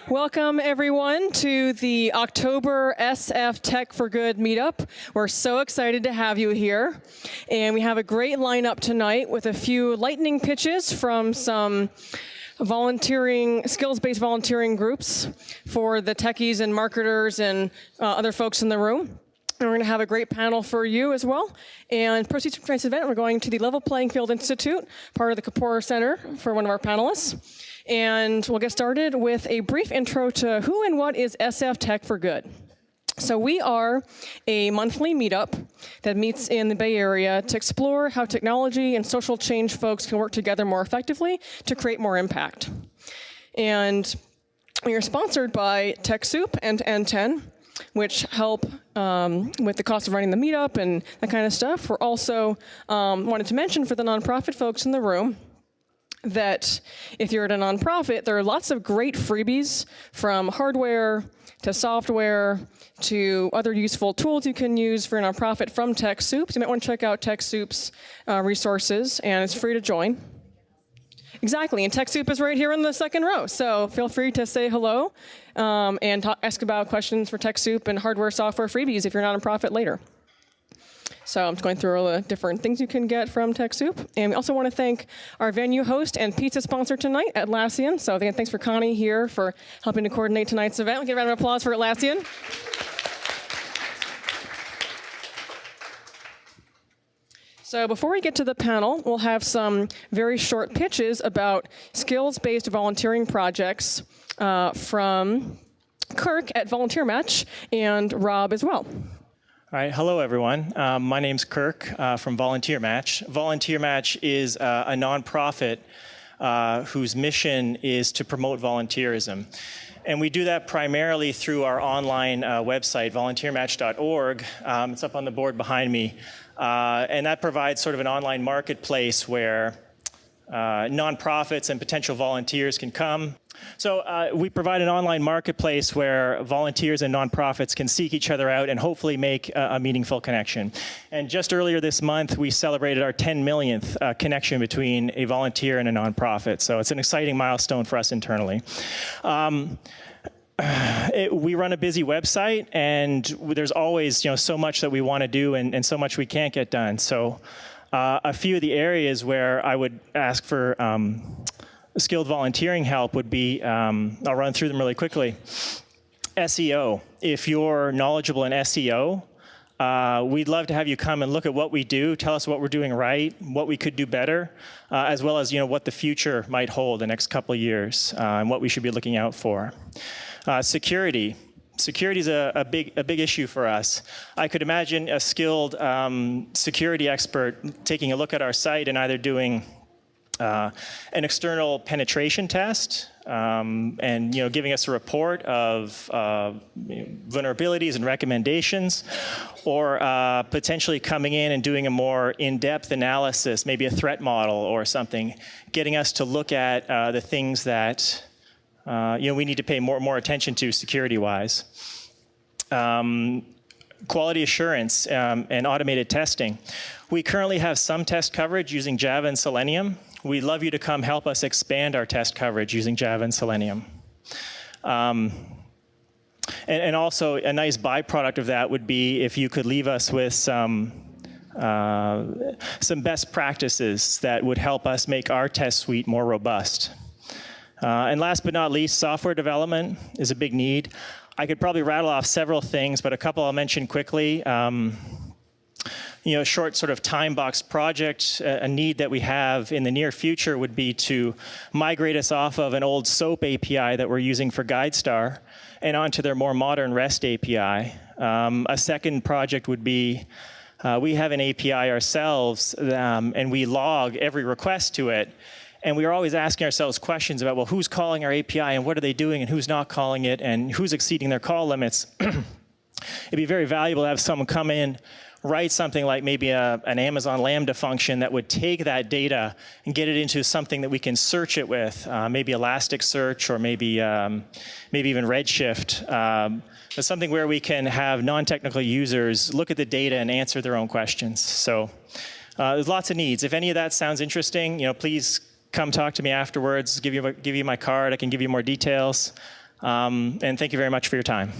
Welcome, everyone, to the October SFTech4Good Meetup. We're so excited to have you here. And we have a great lineup tonight with a few lightning pitches from some skills-based volunteering groups for the techies and marketers and other folks in the room. And we're going to have a great panel for you as well. And proceeds from tonight's event, we're going to the Level Playing Field Institute, part of the Kapor Center, for one of our panelists. And we'll get started with a brief intro to who and what is SFTech4Good. So we are a monthly meetup that meets in the Bay Area to explore how technology and social change folks can work together more effectively to create more impact. And we are sponsored by TechSoup and N10, which help with the cost of running the meetup and that kind of stuff. We're also wanted to mention for the nonprofit folks in the room that if you're at a nonprofit, there are lots of great freebies from hardware to software to other useful tools you can use for your nonprofit from TechSoup. So you might want to check out TechSoup's resources, and it's free to join. Exactly, and TechSoup is right here in the second row, so feel free to say hello and ask about questions for TechSoup and hardware, software freebies if you're not a nonprofit later. So I'm just going through all the different things you can get from TechSoup. And we also want to thank our venue host and pizza sponsor tonight, Atlassian. So again, thanks for Connie here for helping to coordinate tonight's event. We'll give a round of applause for Atlassian. So before we get to the panel, we'll have some very short pitches about skills-based volunteering projects from Kirk at Volunteer Match and Rob as well. All right, hello everyone. My name's Kirk from Volunteer Match. Volunteer Match is a nonprofit whose mission is to promote volunteerism. And we do that primarily through our online website, volunteermatch.org. It's up on the board behind me. And that provides sort of an online marketplace where nonprofits and potential volunteers can come. So we provide an online marketplace where volunteers and nonprofits can seek each other out and hopefully make a meaningful connection. And just earlier this month, we celebrated our 10 millionth connection between a volunteer and a nonprofit. So it's an exciting milestone for us internally. We run a busy website, and there's always so much that we want to do and so much we can't get done. So a few of the areas where I would ask for skilled volunteering help would be, I'll run through them really quickly. SEO. If you're knowledgeable in SEO, we'd love to have you come and look at what we do, tell us what we're doing right, what we could do better, as well as what the future might hold the next couple of years, and what we should be looking out for. Security. Security is a big issue for us. I could imagine a skilled security expert taking a look at our site and either doing an external penetration test and giving us a report of vulnerabilities and recommendations, or potentially coming in and doing a more in-depth analysis, maybe a threat model or something, getting us to look at the things that we need to pay more attention to security-wise. Quality assurance and automated testing. We currently have some test coverage using Java and Selenium. We'd love you to come help us expand our test coverage using Java and Selenium. And also a nice byproduct of that would be if you could leave us with some best practices that would help us make our test suite more robust. And last but not least, software development is a big need. I could probably rattle off several things, but a couple I'll mention quickly. A short sort of time box project, a need that we have in the near future would be to migrate us off of an old SOAP API that we're using for GuideStar and onto their more modern REST API. A second project would be we have an API ourselves and we log every request to it. And we are always asking ourselves questions about, well, who's calling our API and what are they doing and who's not calling it and who's exceeding their call limits. It'd be very valuable to have someone come in, write something like maybe an Amazon Lambda function that would take that data and get it into something that we can search it with, maybe Elasticsearch or maybe even Redshift. But something where we can have non-technical users look at the data and answer their own questions. So there's lots of needs. If any of that sounds interesting, please come talk to me afterwards. Give you my card. I can give you more details. And thank you very much for your time.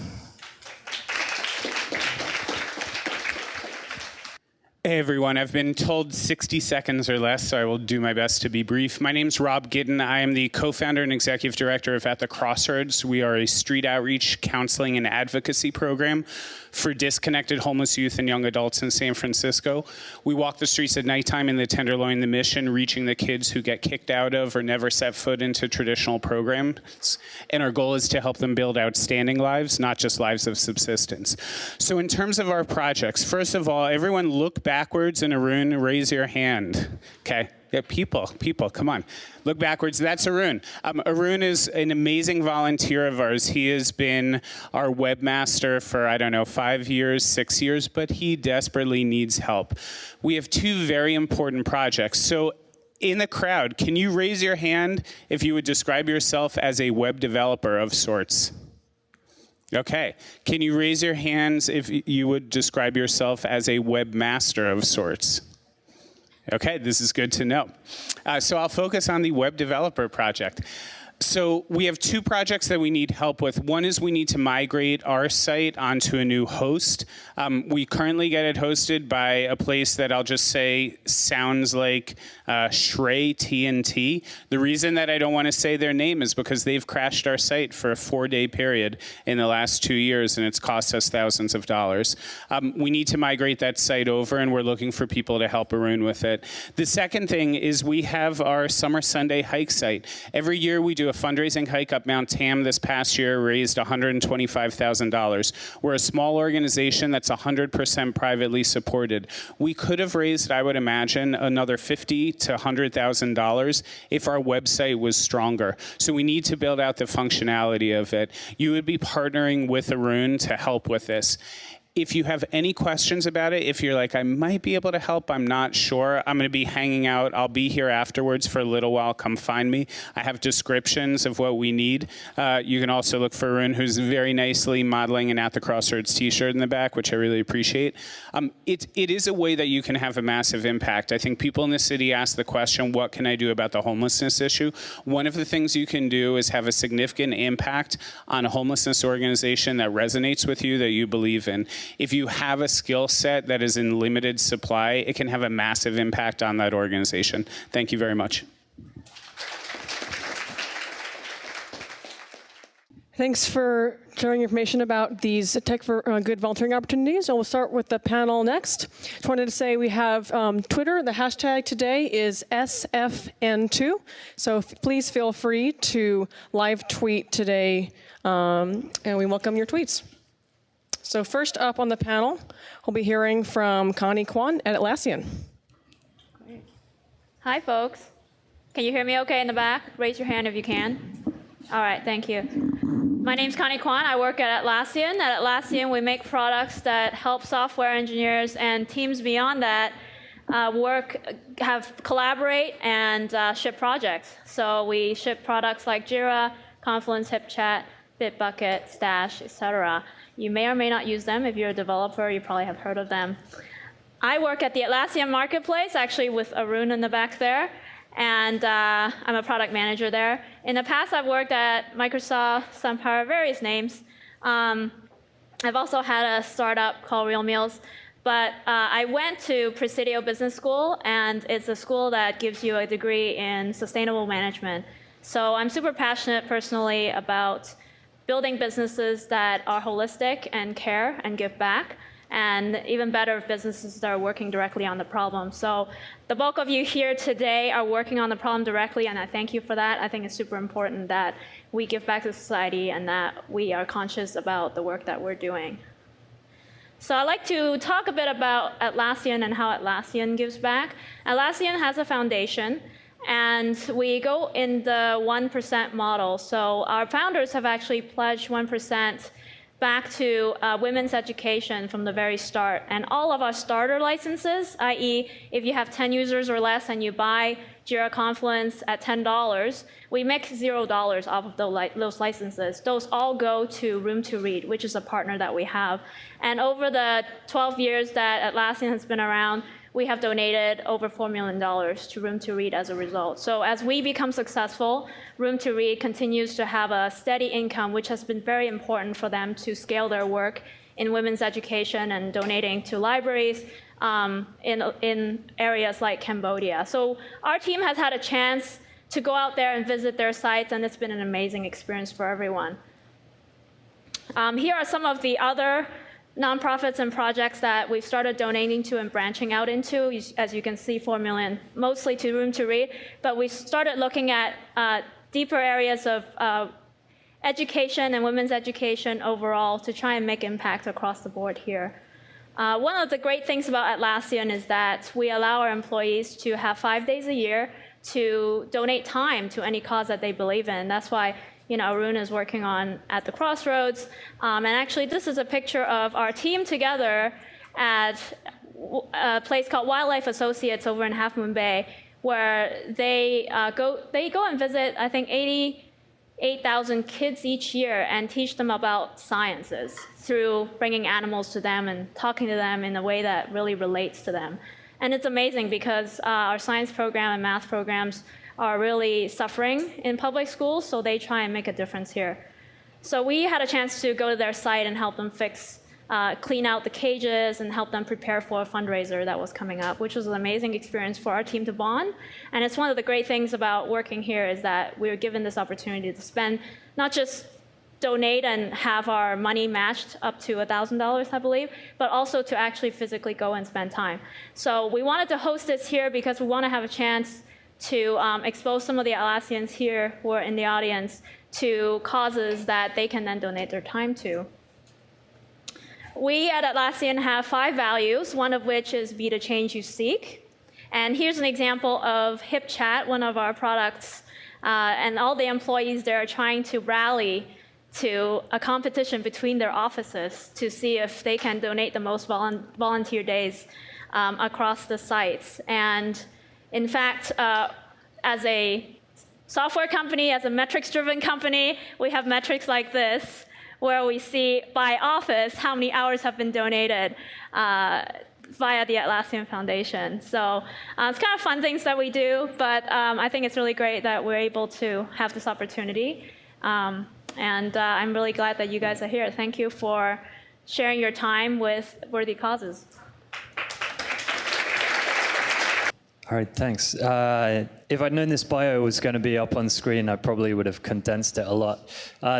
Hey everyone, I've been told 60 seconds or less, so I will do my best to be brief. My name's Rob Giddon. I am the co-founder and executive director of At the Crossroads. We are a street outreach, counseling, and advocacy program for disconnected homeless youth and young adults in San Francisco. We walk the streets at nighttime in the Tenderloin the Mission, reaching the kids who get kicked out of or never set foot into traditional programs. And our goal is to help them build outstanding lives, not just lives of subsistence. So in terms of our projects, first of all, everyone look backwards in Arun, raise your hand. Okay. Yeah, people, come on. Look backwards, that's Arun. Arun is an amazing volunteer of ours. He has been our webmaster for, 5 years, 6 years, but he desperately needs help. We have two very important projects. So in the crowd, can you raise your hand if you would describe yourself as a web developer of sorts? Okay. Can you raise your hands if you would describe yourself as a webmaster of sorts? Okay, this is good to know. So I'll focus on the web developer project. So we have two projects that we need help with. One is we need to migrate our site onto a new host. We currently get it hosted by a place that I'll just say sounds like Shrey TNT. The reason that I don't want to say their name is because they've crashed our site for a 4-day period in the last 2 years, and it's cost us thousands of dollars. We need to migrate that site over, and we're looking for people to help Arun with it. The second thing is we have our Summer Sunday hike site. Every year we do a fundraising hike up Mount Tam. This past year raised $125,000. We're a small organization that's 100% privately supported. We could have raised, I would imagine, another $50,000 to $100,000 if our website was stronger. So we need to build out the functionality of it. You would be partnering with Arun to help with this. If you have any questions about it, if you're like, I might be able to help, I'm not sure, I'm going to be hanging out. I'll be here afterwards for a little while. Come find me. I have descriptions of what we need. You can also look for Arun, who's very nicely modeling an At the Crossroads t-shirt in the back, which I really appreciate. It is a way that you can have a massive impact. I think people in the city ask the question, what can I do about the homelessness issue? One of the things you can do is have a significant impact on a homelessness organization that resonates with you, that you believe in. If you have a skill set that is in limited supply, it can have a massive impact on that organization. Thank you very much. Thanks for sharing information about these Tech for Good volunteering opportunities. And we'll start with the panel next. Just wanted to say we have Twitter. The hashtag today is SFN2. So please feel free to live tweet today, and we welcome your tweets. So first up on the panel, we'll be hearing from Connie Kwan at Atlassian. Hi, folks. Can you hear me okay in the back? Raise your hand if you can. All right, thank you. My name's Connie Kwan. I work at Atlassian. At Atlassian, we make products that help software engineers and teams beyond that collaborate and ship projects. So we ship products like Jira, Confluence, HipChat, Bitbucket, Stash, etc. You may or may not use them. If you're a developer, you probably have heard of them. I work at the Atlassian Marketplace, actually with Arun in the back there, and I'm a product manager there. In the past, I've worked at Microsoft, SunPower, various names. I've also had a startup called Real Meals, but I went to Presidio Business School, and it's a school that gives you a degree in sustainable management. So I'm super passionate personally about building businesses that are holistic and care and give back, and even better, businesses that are working directly on the problem. So the bulk of you here today are working on the problem directly, and I thank you for that. I think it's super important that we give back to society and that we are conscious about the work that we're doing. So I'd like to talk a bit about Atlassian and how Atlassian gives back. Atlassian has a foundation, and we go in the 1% model. So our founders have actually pledged 1% back to women's education from the very start. And all of our starter licenses, i.e. if you have 10 users or less and you buy Jira Confluence at $10, we make $0 off of those licenses. Those all go to Room to Read, which is a partner that we have. And over the 12 years that Atlassian has been around, we have donated over $4 million to Room to Read as a result. So as we become successful, Room to Read continues to have a steady income, which has been very important for them to scale their work in women's education and donating to libraries in areas like Cambodia. So our team has had a chance to go out there and visit their sites, and it's been an amazing experience for everyone. Here are some of the other nonprofits and projects that we've started donating to and branching out into. As you can see, 4 million, mostly to Room to Read, but we started looking at deeper areas of education and women's education overall to try and make impact across the board here. One of the great things about Atlassian is that we allow our employees to have 5 days a year to donate time to any cause that they believe in. That's why Arun is working on at the Crossroads. And actually, this is a picture of our team together at a place called Wildlife Associates over in Half Moon Bay, where they go and visit, I think, 88,000 kids each year and teach them about sciences through bringing animals to them and talking to them in a way that really relates to them. And it's amazing because our science program and math programs are really suffering in public schools, so they try and make a difference here. So we had a chance to go to their site and help them clean out the cages and help them prepare for a fundraiser that was coming up, which was an amazing experience for our team to bond. And it's one of the great things about working here is that we were given this opportunity to spend, not just donate and have our money matched up to $1,000, I believe, but also to actually physically go and spend time. So we wanted to host this here because we want to have a chance to expose some of the Atlassians here who are in the audience to causes that they can then donate their time to. We at Atlassian have 5 values, one of which is be the change you seek. And here's an example of HipChat, one of our products, and all the employees there are trying to rally to a competition between their offices to see if they can donate the most volunteer days across the sites. And in fact, as a software company, as a metrics-driven company, we have metrics like this, where we see by office how many hours have been donated via the Atlassian Foundation. So it's kind of fun things that we do, but I think it's really great that we're able to have this opportunity. And I'm really glad that you guys are here. Thank you for sharing your time with worthy causes. All right, thanks. If I'd known this bio was going to be up on screen, I probably would have condensed it a lot.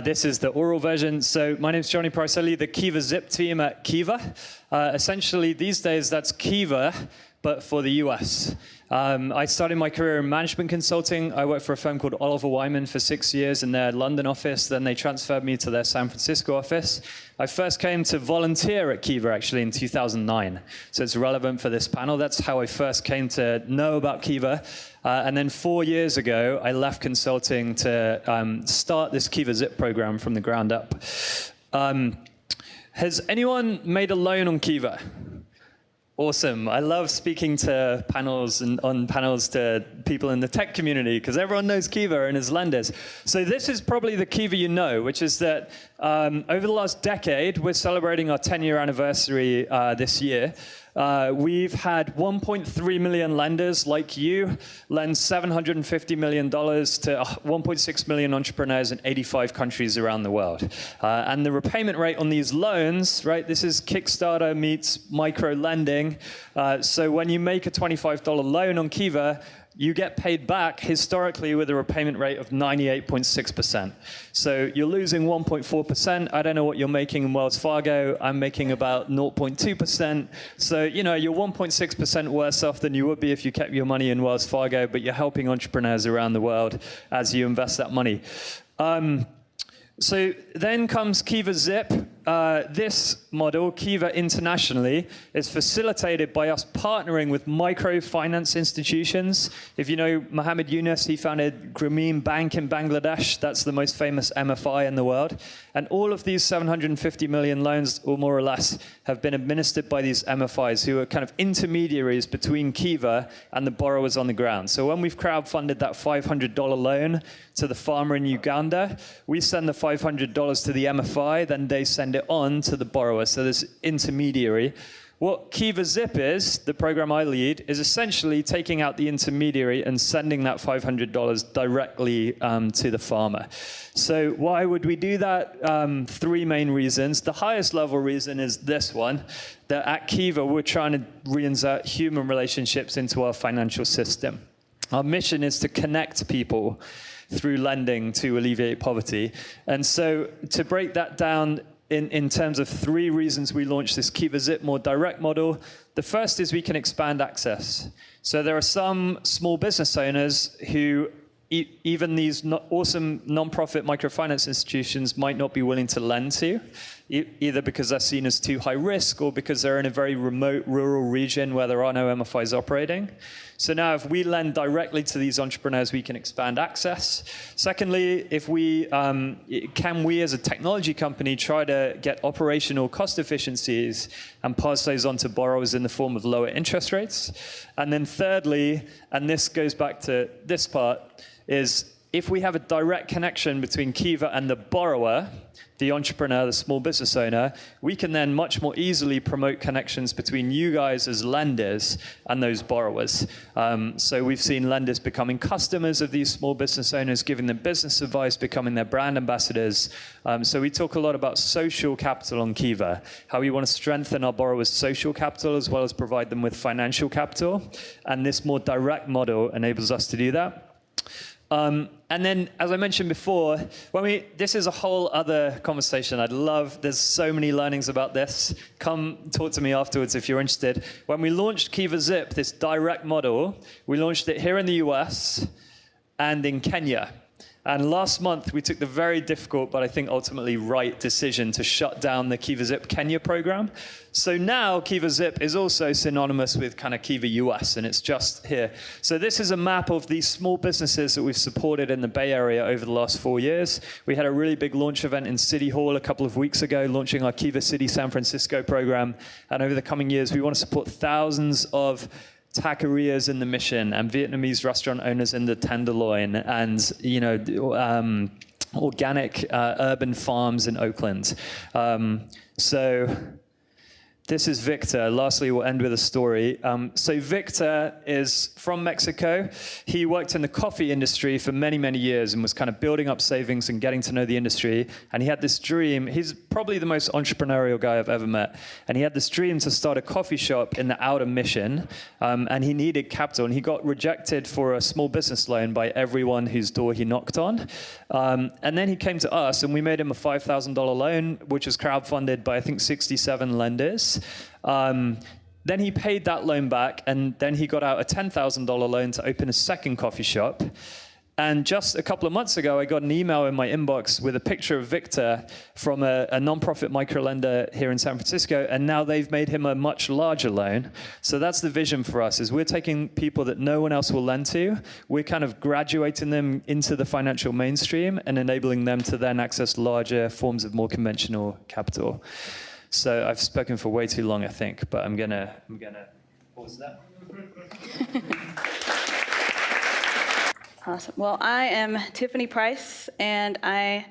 This is the oral version. So my name's Johnny Price. I lead the Kiva Zip team at Kiva. Essentially, these days, that's Kiva, but for the US. I started my career in management consulting. I worked for a firm called Oliver Wyman for 6 years in their London office. Then they transferred me to their San Francisco office. I first came to volunteer at Kiva, actually, in 2009. So it's relevant for this panel. That's how I first came to know about Kiva. And then 4 years ago, I left consulting to start this Kiva Zip program from the ground up. Has anyone made a loan on Kiva? Awesome. I love speaking to panels and on panels to people in the tech community because everyone knows Kiva and is lenders. So this is probably the Kiva you know, which is that over the last decade, we're celebrating our 10-year anniversary this year. We've had 1.3 million lenders like you lend $750 million to 1.6 million entrepreneurs in 85 countries around the world. And the repayment rate on these loans, right, this is Kickstarter meets micro lending. So when you make a $25 loan on Kiva, you get paid back historically with a repayment rate of 98.6%. So you're losing 1.4%. I don't know what you're making in Wells Fargo. I'm making about 0.2%. So, you know, you're 1.6% worse off than you would be if you kept your money in Wells Fargo, but you're helping entrepreneurs around the world as you invest that money. So then comes Kiva Zip. this model, Kiva internationally, is facilitated by us partnering with microfinance institutions. If you know Mohammed Yunus, he founded Grameen Bank in Bangladesh. That's the most famous MFI in the world. And all of these 750 million loans, or more or less, have been administered by these MFIs, who are kind of intermediaries between Kiva and the borrowers on the ground. So when we've crowdfunded that $500 loan to the farmer in Uganda, we send the $500 to the MFI, then they send it on to the borrower. So this intermediary. What Kiva Zip is, the program I lead, is essentially taking out the intermediary and sending that $500 directly to the farmer. So why would we do that? Three main reasons. The highest level reason is this one, that at Kiva, we're trying to reinsert human relationships into our financial system. Our mission is to connect people through lending to alleviate poverty. And so to break that down in terms of three reasons we launched this Kiva Zip more direct model, the first is we can expand access. So there are some small business owners who even these awesome nonprofit microfinance institutions might not be willing to lend to, either because they're seen as too high risk or because they're in a very remote rural region where there are no MFIs operating. So now if we lend directly to these entrepreneurs, we can expand access. Secondly, if we can we as a technology company try to get operational cost efficiencies and pass those on to borrowers in the form of lower interest rates. And then thirdly, and this goes back to this part, is if we have a direct connection between Kiva and the borrower, the entrepreneur, the small business owner, we can then much more easily promote connections between you guys as lenders and those borrowers. So we've seen lenders becoming customers of these small business owners, giving them business advice, becoming their brand ambassadors. So we talk a lot about social capital on Kiva, how we want to strengthen our borrowers' social capital as well as provide them with financial capital. And this more direct model enables us to do that. And then, as I mentioned before, this is a whole other conversation. There's so many learnings about this. Come talk to me afterwards if you're interested. When we launched Kiva Zip, this direct model, we launched it here in the US and in Kenya. And last month, we took the very difficult, but I think ultimately right decision to shut down the Kiva Zip Kenya program. So now Kiva Zip is also synonymous with kind of Kiva US, and it's just here. So this is a map of these small businesses that we've supported in the Bay Area over the last 4 years. We had a really big launch event in City Hall a couple of weeks ago, launching our Kiva City San Francisco program. And over the coming years, we want to support thousands of taquerias in the Mission and Vietnamese restaurant owners in the Tenderloin and, organic urban farms in Oakland. So this is Victor. Lastly, we'll end with a story. So Victor is from Mexico. He worked in the coffee industry for many, many years and was kind of building up savings and getting to know the industry. And he had this dream. He's probably the most entrepreneurial guy I've ever met. And he had this dream to start a coffee shop in the Outer Mission. And he needed capital. And he got rejected for a small business loan by everyone whose door he knocked on. And then he came to us, and we made him a $5,000 loan, which was crowdfunded by, I think, 67 lenders. Then he paid that loan back, and then he got out a $10,000 loan to open a second coffee shop. And just a couple of months ago, I got an email in my inbox with a picture of Victor from a nonprofit microlender here in San Francisco, and now they've made him a much larger loan. So that's the vision for us, is we're taking people that no one else will lend to, we're kind of graduating them into the financial mainstream and enabling them to then access larger forms of more conventional capital. So I've spoken for way too long, I think, but I'm gonna pause that. Awesome. Well, I am Tiffany Price, and I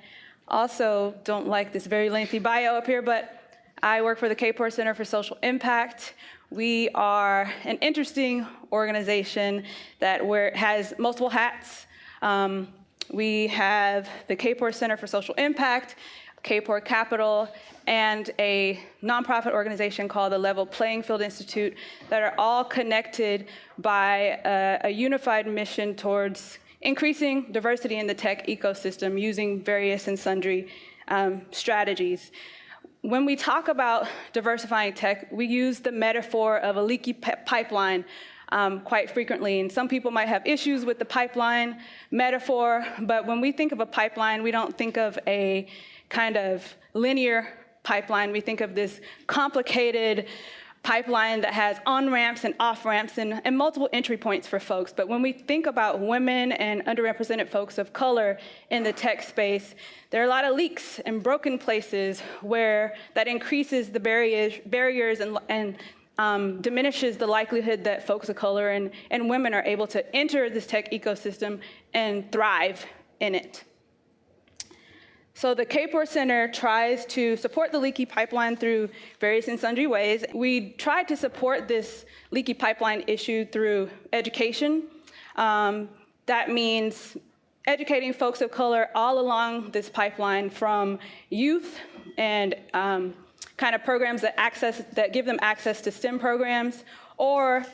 also don't like this very lengthy bio up here, but I work for the Kapor Center for Social Impact. We are an interesting organization that has multiple hats. We have the Kapor Center for Social Impact, Kapor Capital, and a nonprofit organization called the Level Playing Field Institute that are all connected by a unified mission towards increasing diversity in the tech ecosystem using various and sundry strategies. When we talk about diversifying tech, we use the metaphor of a leaky pipeline quite frequently. And some people might have issues with the pipeline metaphor, but when we think of a pipeline, we don't think of a kind of linear pipeline, we think of this complicated pipeline that has on-ramps and off-ramps and multiple entry points for folks. But when we think about women and underrepresented folks of color in the tech space, there are a lot of leaks and broken places where that increases the barriers and diminishes the likelihood that folks of color and women are able to enter this tech ecosystem and thrive in it. So the Kapor Center tries to support the leaky pipeline through various and sundry ways. We try to support this leaky pipeline issue through education. That means educating folks of color all along this pipeline, from youth and kind of programs that give them access to STEM programs, or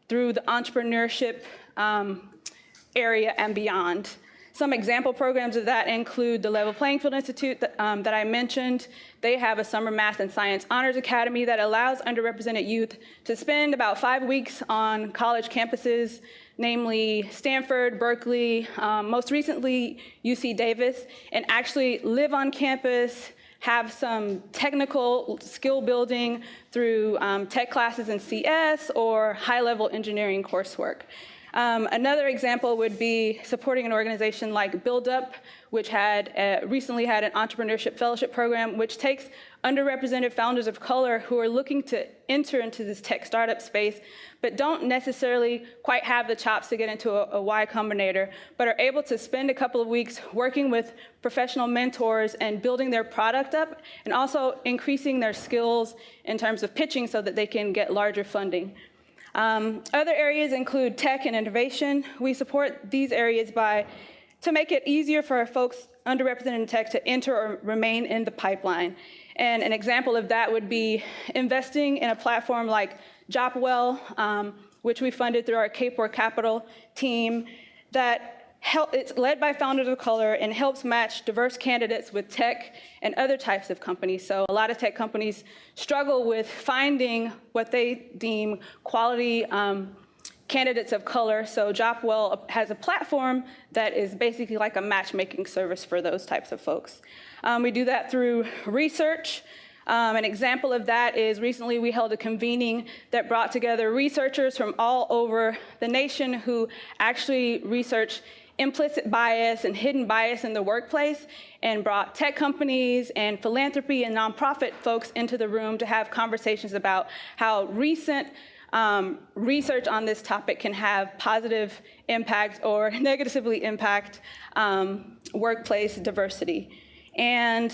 through the entrepreneurship area and beyond. Some example programs of that include the Level Playing Field Institute that I mentioned. They have a summer math and science honors academy that allows underrepresented youth to spend about 5 weeks on college campuses, namely Stanford, Berkeley, most recently UC Davis, and actually live on campus, have some technical skill building through tech classes in CS or high-level engineering coursework. Another example would be supporting an organization like Build Up, which recently had an entrepreneurship fellowship program, which takes underrepresented founders of color who are looking to enter into this tech startup space, but don't necessarily quite have the chops to get into a Y Combinator, but are able to spend a couple of weeks working with professional mentors and building their product up, and also increasing their skills in terms of pitching so that they can get larger funding. Other areas include tech and innovation. We support these areas to make it easier for folks underrepresented in tech to enter or remain in the pipeline. And an example of that would be investing in a platform like Jopwell, which we funded through our Kapor Capital team, it's led by founders of color and helps match diverse candidates with tech and other types of companies. So a lot of tech companies struggle with finding what they deem quality candidates of color. So Jopwell has a platform that is basically like a matchmaking service for those types of folks. We do that through research. An example of that is recently we held a convening that brought together researchers from all over the nation who actually research implicit bias and hidden bias in the workplace, and brought tech companies and philanthropy and nonprofit folks into the room to have conversations about how recent research on this topic can have positive impact or negatively impact workplace diversity. And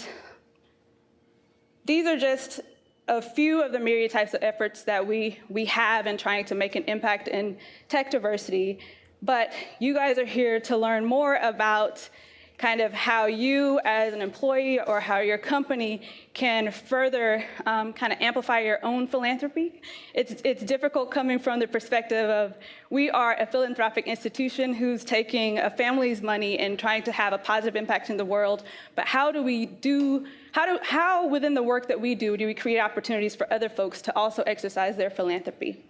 these are just a few of the myriad types of efforts that we have in trying to make an impact in tech diversity. But you guys are here to learn more about kind of how you as an employee or how your company can further kind of amplify your own philanthropy. It's difficult coming from the perspective of we are a philanthropic institution who's taking a family's money and trying to have a positive impact in the world. But how within the work that we do we create opportunities for other folks to also exercise their philanthropy?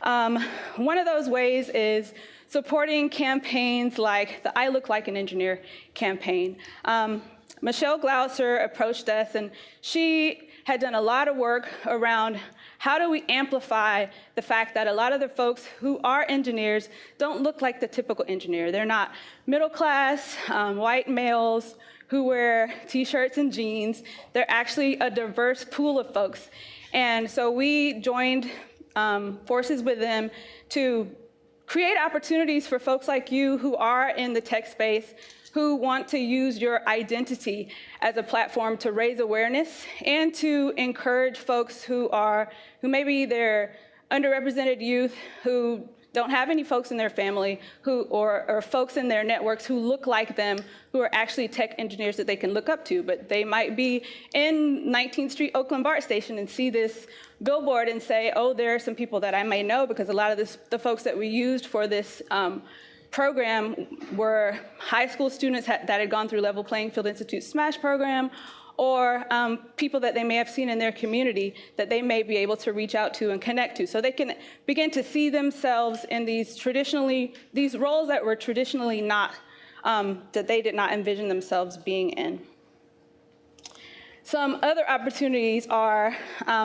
One of those ways is supporting campaigns like the I Look Like an Engineer campaign. Michelle Glauser approached us, and she had done a lot of work around how do we amplify the fact that a lot of the folks who are engineers don't look like the typical engineer. They're not middle class, white males who wear t-shirts and jeans. They're actually a diverse pool of folks. And so we joined forces with them to create opportunities for folks like you who are in the tech space, who want to use your identity as a platform to raise awareness and to encourage folks who maybe they're underrepresented youth who don't have any folks in their family or folks in their networks who look like them, who are actually tech engineers that they can look up to. But they might be in 19th Street, Oakland BART station and see this billboard and say, oh, there are some people that I may know, because a lot of the folks that we used for this program were high school students that had gone through Level Playing Field Institute SMASH program, or people that they may have seen in their community that they may be able to reach out to and connect to. So they can begin to see themselves in these roles that were traditionally not, that they did not envision themselves being in. Some other opportunities are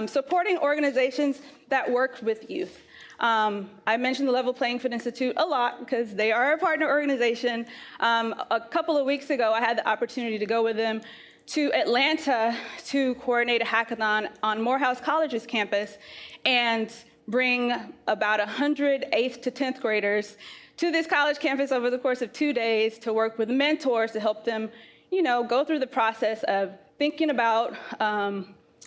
supporting organizations that work with youth. I mentioned the Level Playing Field Institute a lot because they are a partner organization. A couple of weeks ago, I had the opportunity to go with them to Atlanta to coordinate a hackathon on Morehouse College's campus and bring about 100 8th to 10th graders to this college campus over the course of 2 days to work with mentors to help them, go through the process of thinking about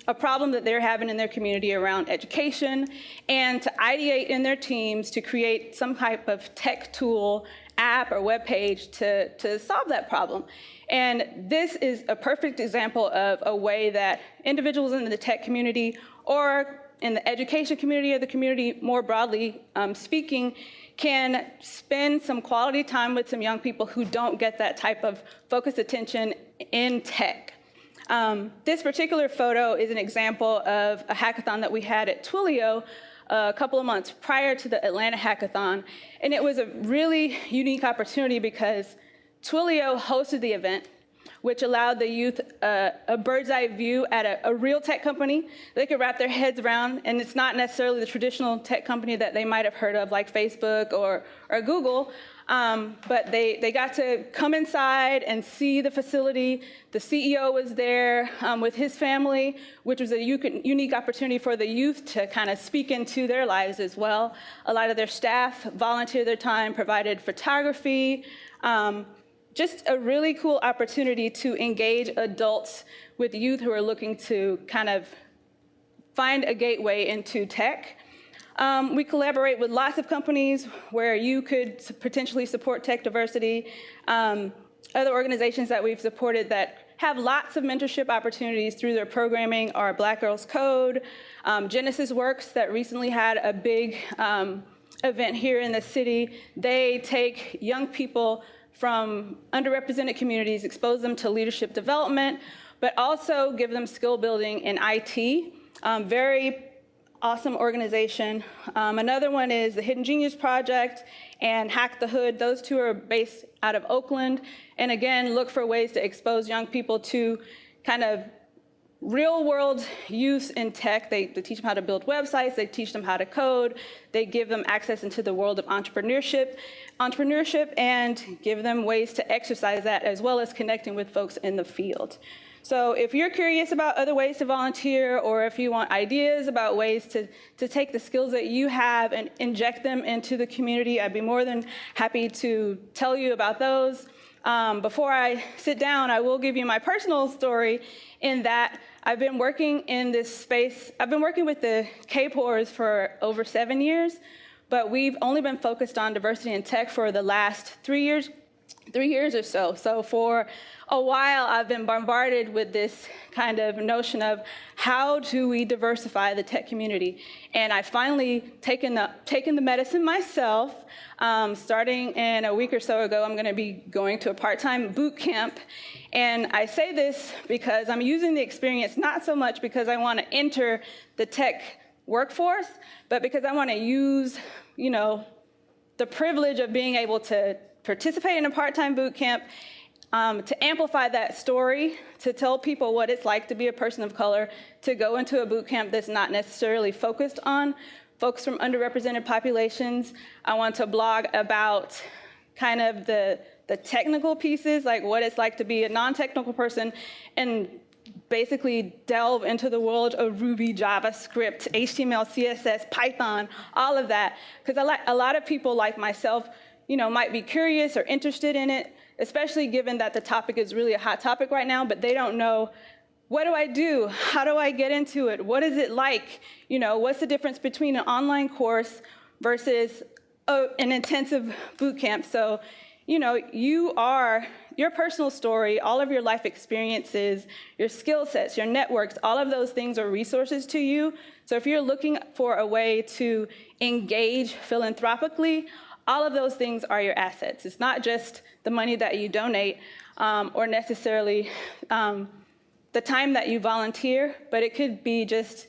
a problem that they're having in their community around education, and to ideate in their teams to create some type of tech tool, app, or web page to solve that problem. And this is a perfect example of a way that individuals in the tech community or in the education community or the community more broadly speaking can spend some quality time with some young people who don't get that type of focused attention in tech. This particular photo is an example of a hackathon that we had at Twilio a couple of months prior to the Atlanta hackathon. And it was a really unique opportunity because Twilio hosted the event, which allowed the youth a bird's eye view at a real tech company they could wrap their heads around. And it's not necessarily the traditional tech company that they might have heard of, like Facebook or Google. But they got to come inside and see the facility. The CEO was there with his family, which was a unique opportunity for the youth to kind of speak into their lives as well. A lot of their staff volunteered their time, provided photography, just a really cool opportunity to engage adults with youth who are looking to kind of find a gateway into tech. We collaborate with lots of companies where you could potentially support tech diversity. Other organizations that we've supported that have lots of mentorship opportunities through their programming are Black Girls Code, Genesis Works that recently had a big event here in the city. They take young people from underrepresented communities, expose them to leadership development, but also give them skill building in IT. Very awesome organization. Another one is the Hidden Genius Project and Hack the Hood. Those two are based out of Oakland. And again, look for ways to expose young people to kind of real world use in tech. They teach them how to build websites, they teach them how to code, they give them access into the world of entrepreneurship and give them ways to exercise that as well as connecting with folks in the field. So if you're curious about other ways to volunteer, or if you want ideas about ways to take the skills that you have and inject them into the community, I'd be more than happy to tell you about those. Before I sit down, I will give you my personal story in that I've been working in this space. I've been working with the Kapors for over 7 years, but we've only been focused on diversity in tech for the last 3 years or so. So for a while, I've been bombarded with this kind of notion of how do we diversify the tech community? And I finally taken the medicine myself. Starting in a week or so ago, I'm gonna be going to a part-time boot camp. And I say this because I'm using the experience not so much because I wanna enter the tech workforce, but because I wanna use, the privilege of being able to participate in a part-time boot camp, to amplify that story, to tell people what it's like to be a person of color, to go into a boot camp that's not necessarily focused on folks from underrepresented populations. I want to blog about kind of the technical pieces, like what it's like to be a non-technical person, and basically delve into the world of Ruby, JavaScript, HTML, CSS, Python, all of that. Because a lot of people like myself, might be curious or interested in it, especially given that the topic is really a hot topic right now, but they don't know, what do I do? How do I get into it? What is it like? What's the difference between an online course versus an intensive boot camp? So, your personal story, all of your life experiences, your skill sets, your networks, all of those things are resources to you. So if you're looking for a way to engage philanthropically, all of those things are your assets. It's not just the money that you donate or necessarily the time that you volunteer, but it could be just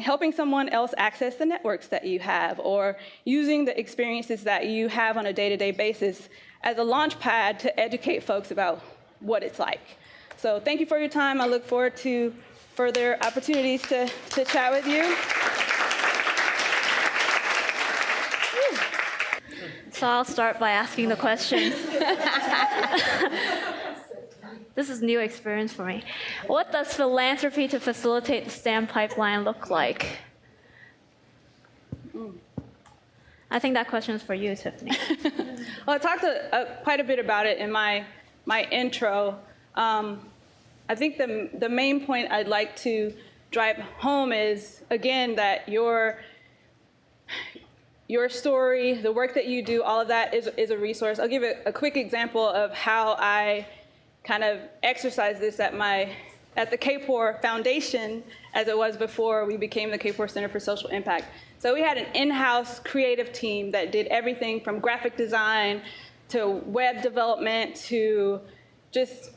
helping someone else access the networks that you have, or using the experiences that you have on a day-to-day basis as a launch pad to educate folks about what it's like. So thank you for your time. I look forward to further opportunities to chat with you. So I'll start by asking the question. This is new experience for me. What does philanthropy to facilitate the STEM pipeline look like? I think that question is for you, Tiffany. Well, I talked quite a bit about it in my intro. I think the main point I'd like to drive home is, again, that your story, the work that you do, all of that is a resource. I'll give a quick example of how I kind of exercise this at the Kapor Foundation, as it was before we became the Kapor Center for Social Impact. So we had an in-house creative team that did everything from graphic design to web development to just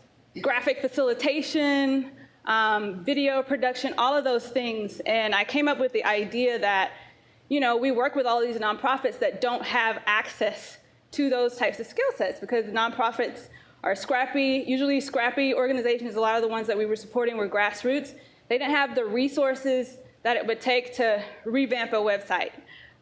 graphic facilitation, video production, all of those things. And I came up with the idea that, we work with all these nonprofits that don't have access to those types of skill sets, because nonprofits are usually scrappy organizations. A lot of the ones that we were supporting were grassroots. They didn't have the resources that it would take to revamp a website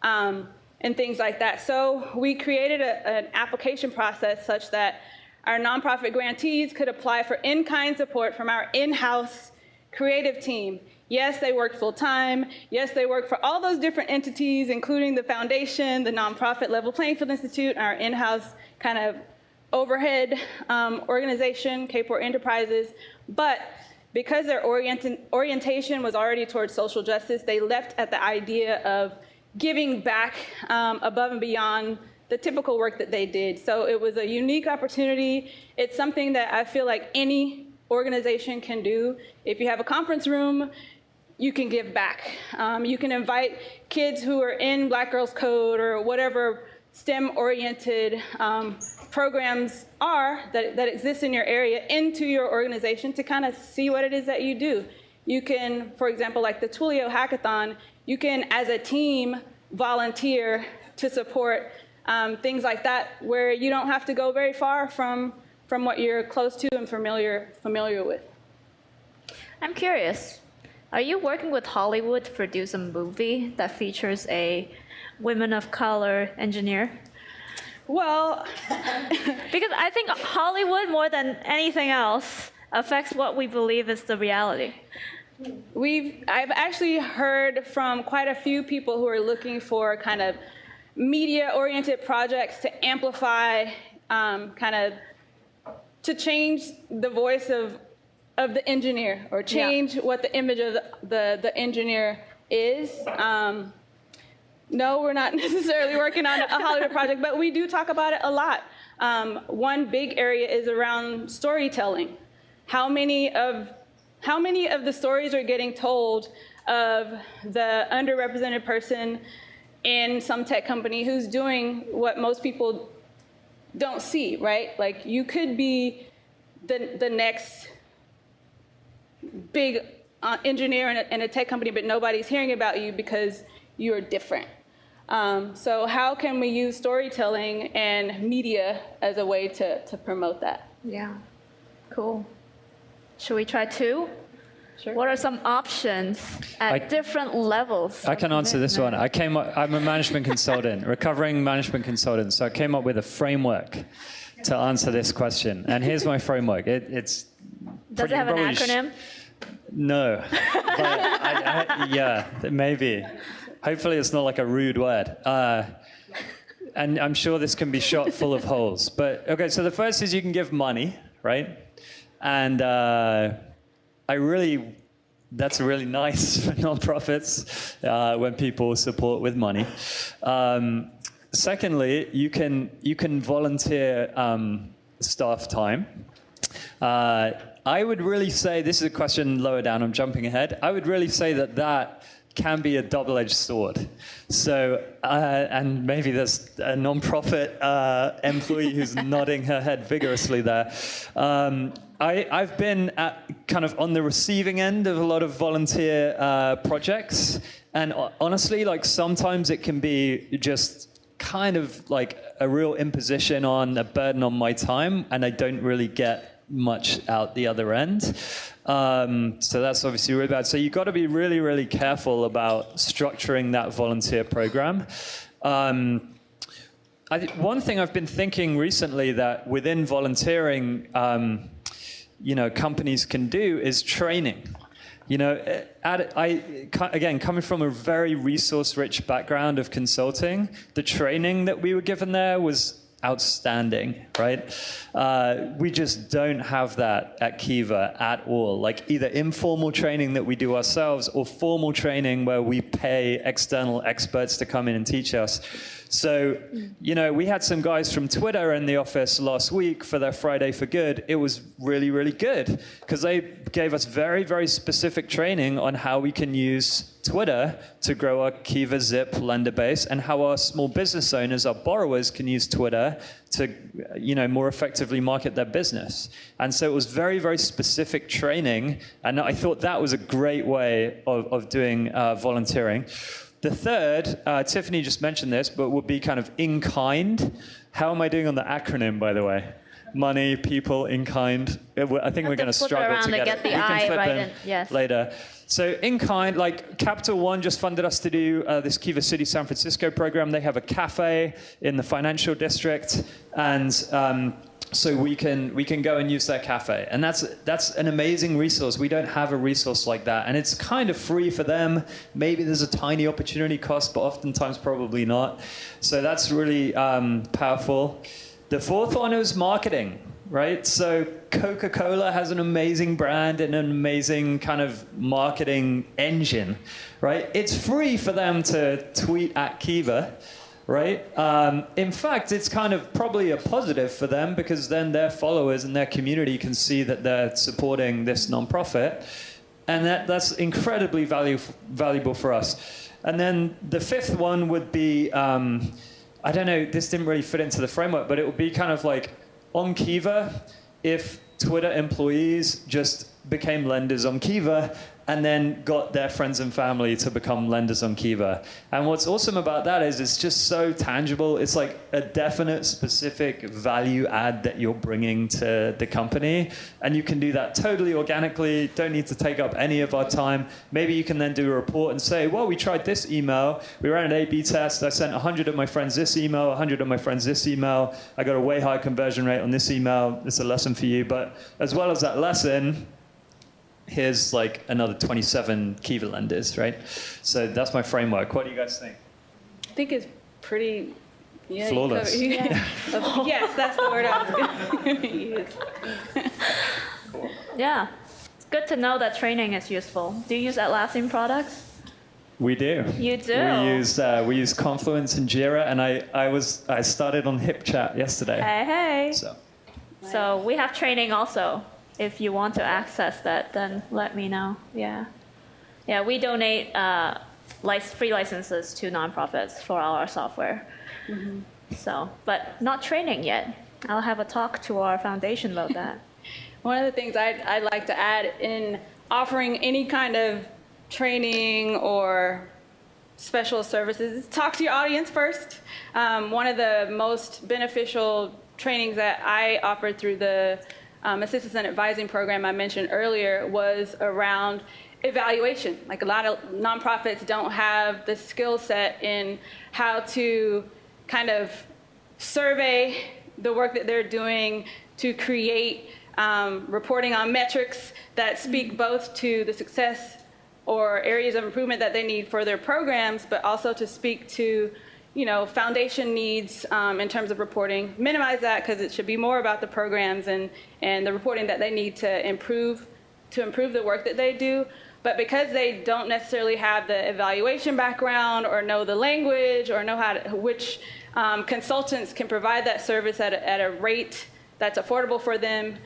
and things like that. So we created an application process such that our nonprofit grantees could apply for in-kind support from our in-house creative team. Yes, they worked full-time. Yes, they worked for all those different entities, including the foundation, the nonprofit Level Playing Field Institute, our in-house kind of overhead organization, Kapor Enterprises. But because their orientation was already towards social justice, they left at the idea of giving back above and beyond the typical work that they did. So it was a unique opportunity. It's something that I feel like any organization can do. If you have a conference room, you can give back. You can invite kids who are in Black Girls Code or whatever STEM-oriented programs are that exist in your area into your organization to kind of see what it is that you do. You can, for example, like the Twilio Hackathon, you can, as a team, volunteer to support things like that, where you don't have to go very far from what you're close to and familiar with. I'm curious, are you working with Hollywood to produce a movie that features a women of color engineer? Well, because I think Hollywood, more than anything else, affects what we believe is the reality. I've actually heard from quite a few people who are looking for kind of media-oriented projects to amplify, to change the voice of the engineer, or change what the image of the engineer is. No, we're not necessarily working on a Hollywood project, but we do talk about it a lot. One big area is around storytelling. How many of the stories are getting told of the underrepresented person in some tech company who's doing what most people don't see, right? Like, you could be the next big engineer in a tech company, but nobody's hearing about you because you're different. So how can we use storytelling and media as a way to promote that? Yeah, cool. Should we try two? Sure. What are some options at different levels? I can answer this one. I'm a management consultant, recovering management consultant, so I came up with a framework to answer this question. And here's my framework. Does it have an acronym? No. But yeah, maybe. Hopefully it's not like a rude word. And I'm sure this can be shot full of holes. But okay, so the first is you can give money, right? And that's really nice for nonprofits when people support with money. Secondly, you can volunteer staff time. I would really say, this is a question lower down, I'm jumping ahead. I would really say that can be a double-edged sword. So, and maybe there's a nonprofit employee who's nodding her head vigorously there. I've been kind of on the receiving end of a lot of volunteer projects, and honestly, like, sometimes it can be just kind of like a real imposition on a burden on my time, and I don't really get much out the other end. So that's obviously really bad. So you've got to be really, really careful about structuring that volunteer program. One thing I've been thinking recently that within volunteering, companies can do is training. Again, coming from a very resource-rich background of consulting, the training that we were given there was outstanding, right? We just don't have that at Kiva at all. Like either informal training that we do ourselves or formal training where we pay external experts to come in and teach us. So, we had some guys from Twitter in the office last week for their Friday for Good. It was really, really good because they gave us very, very specific training on how we can use Twitter to grow our Kiva Zip lender base and how our small business owners, our borrowers, can use Twitter to, more effectively market their business. And so it was very, very specific training. And I thought that was a great way of doing volunteering. The third, Tiffany just mentioned this, but would be kind of in kind. How am I doing on the acronym, by the way? Money, people, in kind. I think we're going to struggle to get it. We can flip them later. So in kind, like Capital One just funded us to do this Kiva City San Francisco program. They have a cafe in the financial district, and so we can go and use their cafe. And that's an amazing resource. We don't have a resource like that. And it's kind of free for them. Maybe there's a tiny opportunity cost, but oftentimes probably not. So that's really powerful. The fourth one is marketing, right? So Coca-Cola has an amazing brand and an amazing kind of marketing engine, right? It's free for them to tweet at Kiva, right? In fact, it's kind of probably a positive for them because then their followers and their community can see that they're supporting this nonprofit. And that's incredibly valuable for us. And then the fifth one would be, I don't know, this didn't really fit into the framework, but it would be kind of like on Kiva, if Twitter employees just became lenders on Kiva and then got their friends and family to become lenders on Kiva. And what's awesome about that is it's just so tangible. It's like a definite, specific value add that you're bringing to the company. And you can do that totally organically, don't need to take up any of our time. Maybe you can then do a report and say, well, we tried this email. We ran an A/B test. I sent 100 of my friends this email, 100 of my friends this email. I got a way higher conversion rate on this email. It's a lesson for you. But as well as that lesson, here's like another 27 Kiva lenders, right? So that's my framework. What do you guys think? I think it's pretty flawless. Yes, that's the word I was going to use. Cool. Yeah, it's good to know that training is useful. Do you use Atlassian products? We do. You do? We use Confluence and Jira, and I started on HipChat yesterday. Hey. So we have training also. If you want to access that, then let me know. Yeah, we donate free licenses to nonprofits for our software. Mm-hmm. So, but not training yet. I'll have a talk to our foundation about that. One of the things I'd like to add in offering any kind of training or special services is talk to your audience first. One of the most beneficial trainings that I offered through the assistance and advising program I mentioned earlier was around evaluation. Like a lot of nonprofits don't have the skill set in how to kind of survey the work that they're doing to create reporting on metrics that speak both to the success or areas of improvement that they need for their programs, but also to speak to foundation needs in terms of reporting. Minimize that because it should be more about the programs and the reporting that they need to improve the work that they do. But because they don't necessarily have the evaluation background or know the language or know which consultants can provide that service at a rate that's affordable for them,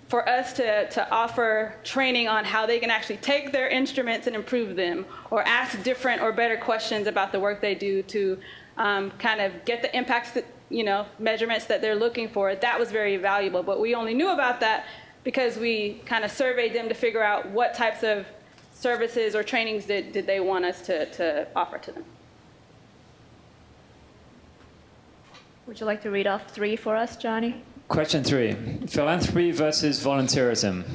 for us to offer training on how they can actually take their instruments and improve them or ask different or better questions about the work they do to kind of get the impacts that, measurements that they're looking for, that was very valuable. But we only knew about that because we kind of surveyed them to figure out what types of services or trainings did they want us to offer to them. Would you like to read off 3 for us, Johnny? Question 3, philanthropy versus volunteerism.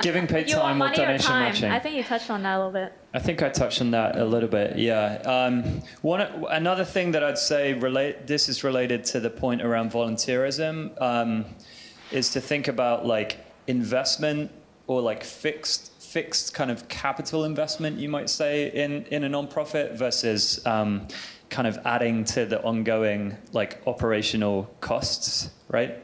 Giving paid You want time or money or donation time? matching. I think you touched on that a little bit. I think I touched on that a little bit, yeah. Another thing that I'd say, this is related to the point around volunteerism, is to think about like investment or like fixed kind of capital investment, you might say, in a nonprofit versus kind of adding to the ongoing like operational costs, right?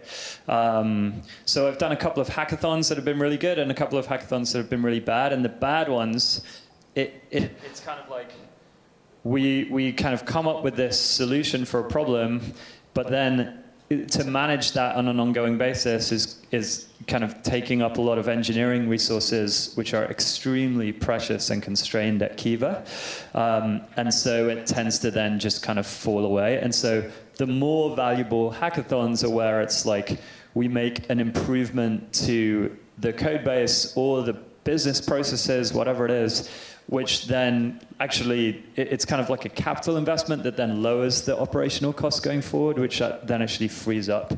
So I've done a couple of hackathons that have been really good and a couple of hackathons that have been really bad. And the bad ones, it's kind of like we kind of come up with this solution for a problem, but then to manage that on an ongoing basis is kind of taking up a lot of engineering resources, which are extremely precious and constrained at Kiva. And so it tends to then just kind of fall away. And so the more valuable hackathons are where it's like we make an improvement to the code base or the business processes, whatever it is, which then actually, it's kind of like a capital investment that then lowers the operational costs going forward, which then actually frees up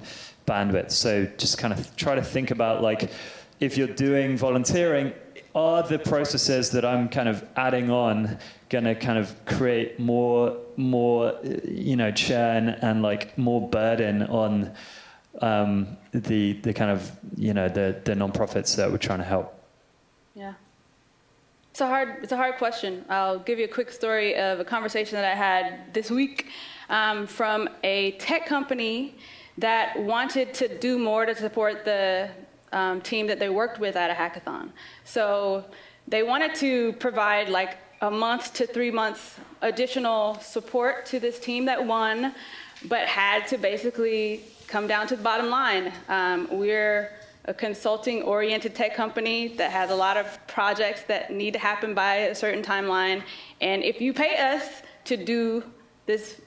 bandwidth. So just kind of try to think about like, if you're doing volunteering, are the processes that I'm kind of adding on gonna kind of create more churn and like more burden on the kind of, the nonprofits that we're trying to help? Yeah. It's a hard question. I'll give you a quick story of a conversation that I had this week from a tech company that wanted to do more to support the team that they worked with at a hackathon. So they wanted to provide like a month to 3 months additional support to this team that won, but had to basically come down to the bottom line. We're a consulting-oriented tech company that has a lot of projects that need to happen by a certain timeline. And if you pay us to do this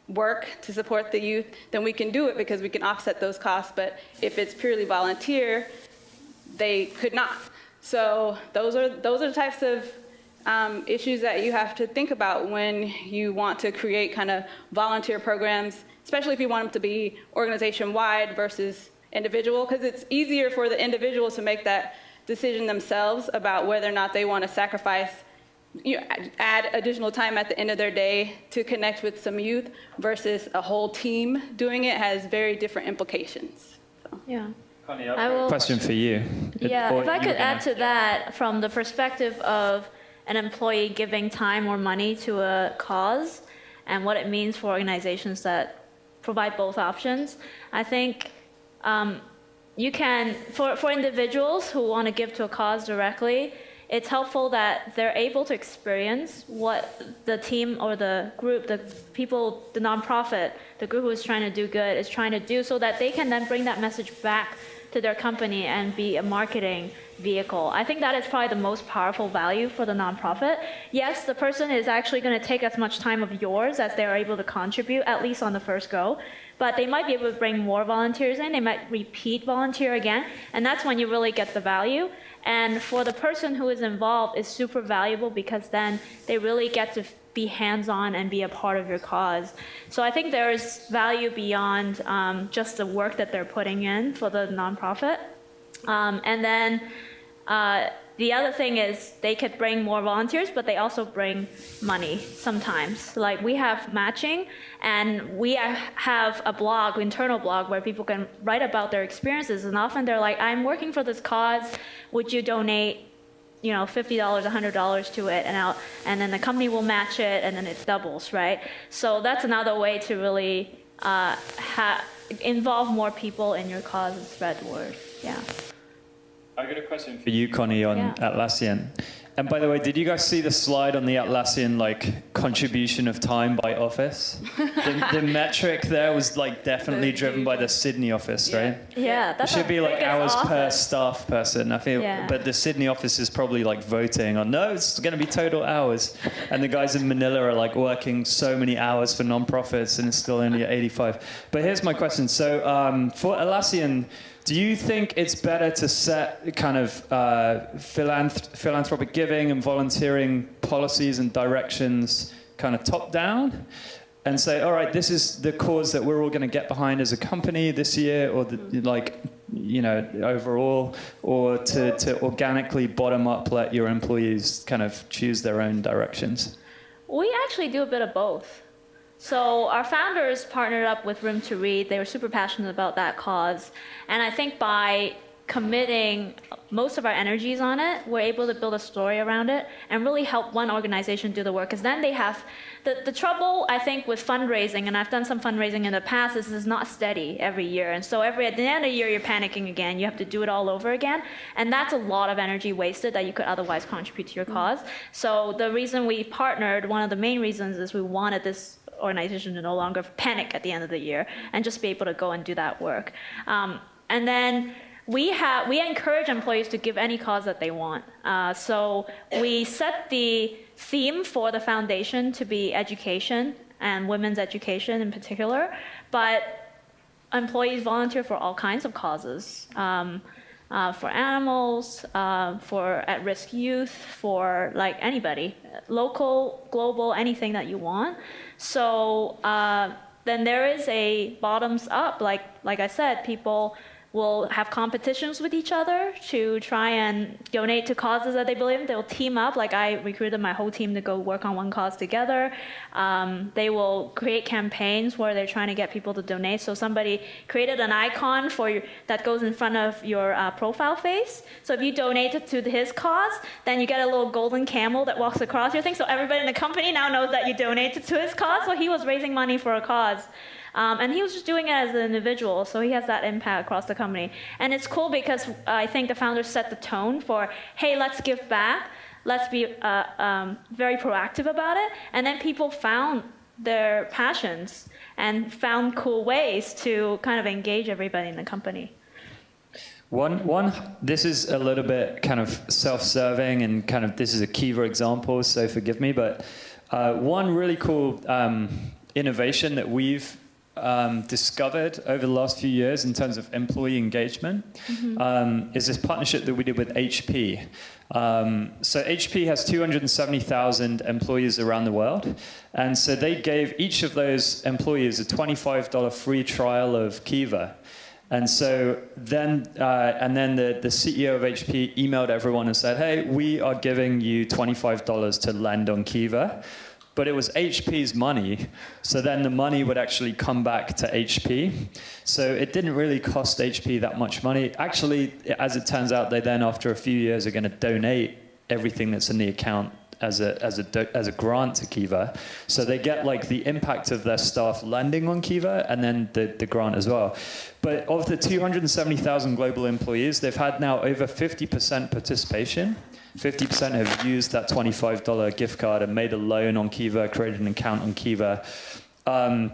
work to support the youth, then we can do it because we can offset those costs. But if it's purely volunteer, they could not. So those are the types of issues that you have to think about when you want to create kind of volunteer programs, especially if you want them to be organization-wide versus individual, because it's easier for the individual to make that decision themselves about whether or not they want to sacrifice, add additional time at the end of their day to connect with some youth versus a whole team doing it has very different implications. So. Yeah. Connie, I have a question for you. Yeah, if I could add to that from the perspective of an employee giving time or money to a cause and what it means for organizations that provide both options, I think you can, for individuals who want to give to a cause directly, it's helpful that they're able to experience what the team or the group, the people, the nonprofit, the group who is trying to do good is trying to do, so that they can then bring that message back to their company and be a marketing vehicle. I think that is probably the most powerful value for the nonprofit. Yes, the person is actually going to take as much time of yours as they are able to contribute, at least on the first go. But they might be able to bring more volunteers in. They might repeat volunteer again. And that's when you really get the value. And for the person who is involved, it's super valuable because then they really get to be hands-on and be a part of your cause. So I think there is value beyond just the work that they're putting in for the nonprofit. And then the other thing is they could bring more volunteers, but they also bring money sometimes. Like we have matching, and we have a blog, internal blog, where people can write about their experiences. And often they're like, I'm working for this cause. Would you donate, $50, $100 to it? And then the company will match it, and then it doubles, right? So that's another way to really involve more people in your cause and spread the word. Yeah. I got a question for you, Connie, on Atlassian. And by the way, did you guys see the slide on the Atlassian contribution of time by office? The metric there was definitely driven by the Sydney office, right? Yeah, that's it should be hours office per staff person. I feel, but the Sydney office is probably voting on no, it's going to be total hours, and the guys in Manila are working so many hours for nonprofits, and it's still only at 85. But here's my question: so for Atlassian, do you think it's better to set kind of philanthropic giving and volunteering policies and directions kind of top down? and say, all right, this is the cause that we're all going to get behind as a company this year, or overall, or to organically bottom up let your employees kind of choose their own directions? We actually do a bit of both. So our founders partnered up with Room to Read. They were super passionate about that cause. And I think by committing most of our energies on it, we're able to build a story around it and really help one organization do the work. Because then they have, the trouble, I think, with fundraising, and I've done some fundraising in the past, is it's not steady every year. And so at the end of the year, you're panicking again. You have to do it all over again. And that's a lot of energy wasted that you could otherwise contribute to your cause. So the reason we partnered, one of the main reasons is we wanted this organization to no longer panic at the end of the year and just be able to go and do that work. And then we encourage employees to give any cause that they want. So we set the theme for the foundation to be education and women's education in particular, but employees volunteer for all kinds of causes. For animals, for at-risk youth, for like anybody, local, global, anything that you want. So then there is a bottoms up, like I said, people will have competitions with each other to try and donate to causes that they believe in. They'll team up, like I recruited my whole team to go work on one cause together. They will create campaigns where they're trying to get people to donate. So somebody created an icon that goes in front of your profile face. So if you donate to his cause, then you get a little golden camel that walks across your thing. So everybody in the company now knows that you donated to his cause. So he was raising money for a cause. And he was just doing it as an individual, so he has that impact across the company. And it's cool because I think the founders set the tone for, hey, let's give back, let's be very proactive about it. And then people found their passions and found cool ways to kind of engage everybody in the company. This is a little bit kind of self-serving and kind of, this is a Kiva example, so forgive me, but one really cool innovation that we've discovered over the last few years in terms of employee engagement is this partnership that we did with HP. So HP has 270,000 employees around the world. And so they gave each of those employees a $25 free trial of Kiva. And so then, the CEO of HP emailed everyone and said, hey, we are giving you $25 to lend on Kiva. But it was HP's money, so then the money would actually come back to HP. So it didn't really cost HP that much money. Actually, as it turns out, they then, after a few years, are going to donate everything that's in the account as a grant to Kiva. So they get like the impact of their staff lending on Kiva and then the grant as well. But of the 270,000 global employees, they've had now over 50% participation. 50% have used that $25 gift card and made a loan on Kiva, created an account on Kiva. And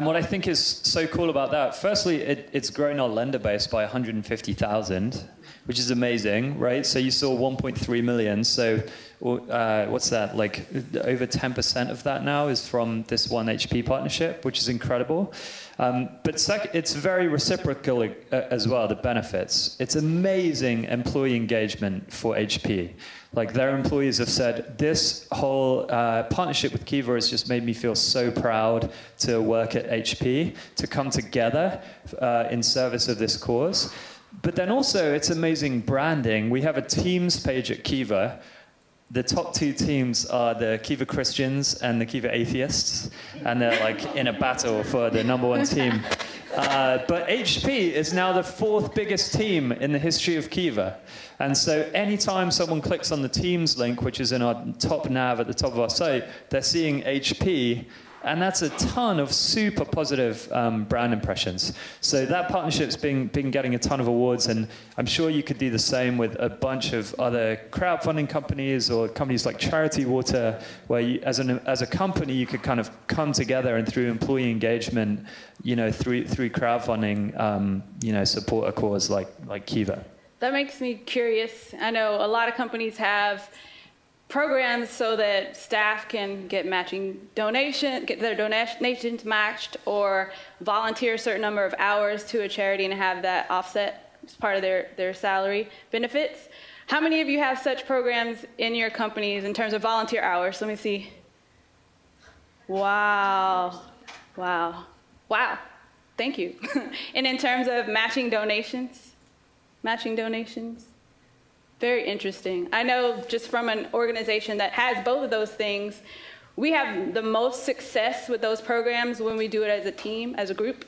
what I think is so cool about that, firstly, it's grown our lender base by 150,000, which is amazing, right? So you saw 1.3 million. So what's that? Like over 10% of that now is from this one HP partnership, which is incredible. But it's very reciprocal as well, the benefits. It's amazing employee engagement for HP. Like their employees have said, this whole partnership with Kiva has just made me feel so proud to work at HP, to come together in service of this cause. But then also, it's amazing branding. We have a Teams page at Kiva. The top two teams are the Kiva Christians and the Kiva Atheists, and they're like in a battle for the #1 team. But HP is now the 4th biggest team in the history of Kiva. And so anytime someone clicks on the Teams link, which is in our top nav at the top of our site, they're seeing HP. And that's a ton of super positive brand impressions. So that partnership's been getting a ton of awards, and I'm sure you could do the same with a bunch of other crowdfunding companies or companies like Charity Water, where you, as a company, you could kind of come together and through employee engagement, through crowdfunding, support a cause like Kiva. That makes me curious. I know a lot of companies have programs so that staff can get their donations matched, or volunteer a certain number of hours to a charity and have that offset as part of their salary benefits. How many of you have such programs in your companies in terms of volunteer hours? Let me see. Wow. Thank you. And in terms of matching donations, very interesting. I know just from an organization that has both of those things, we have the most success with those programs when we do it as a team, as a group.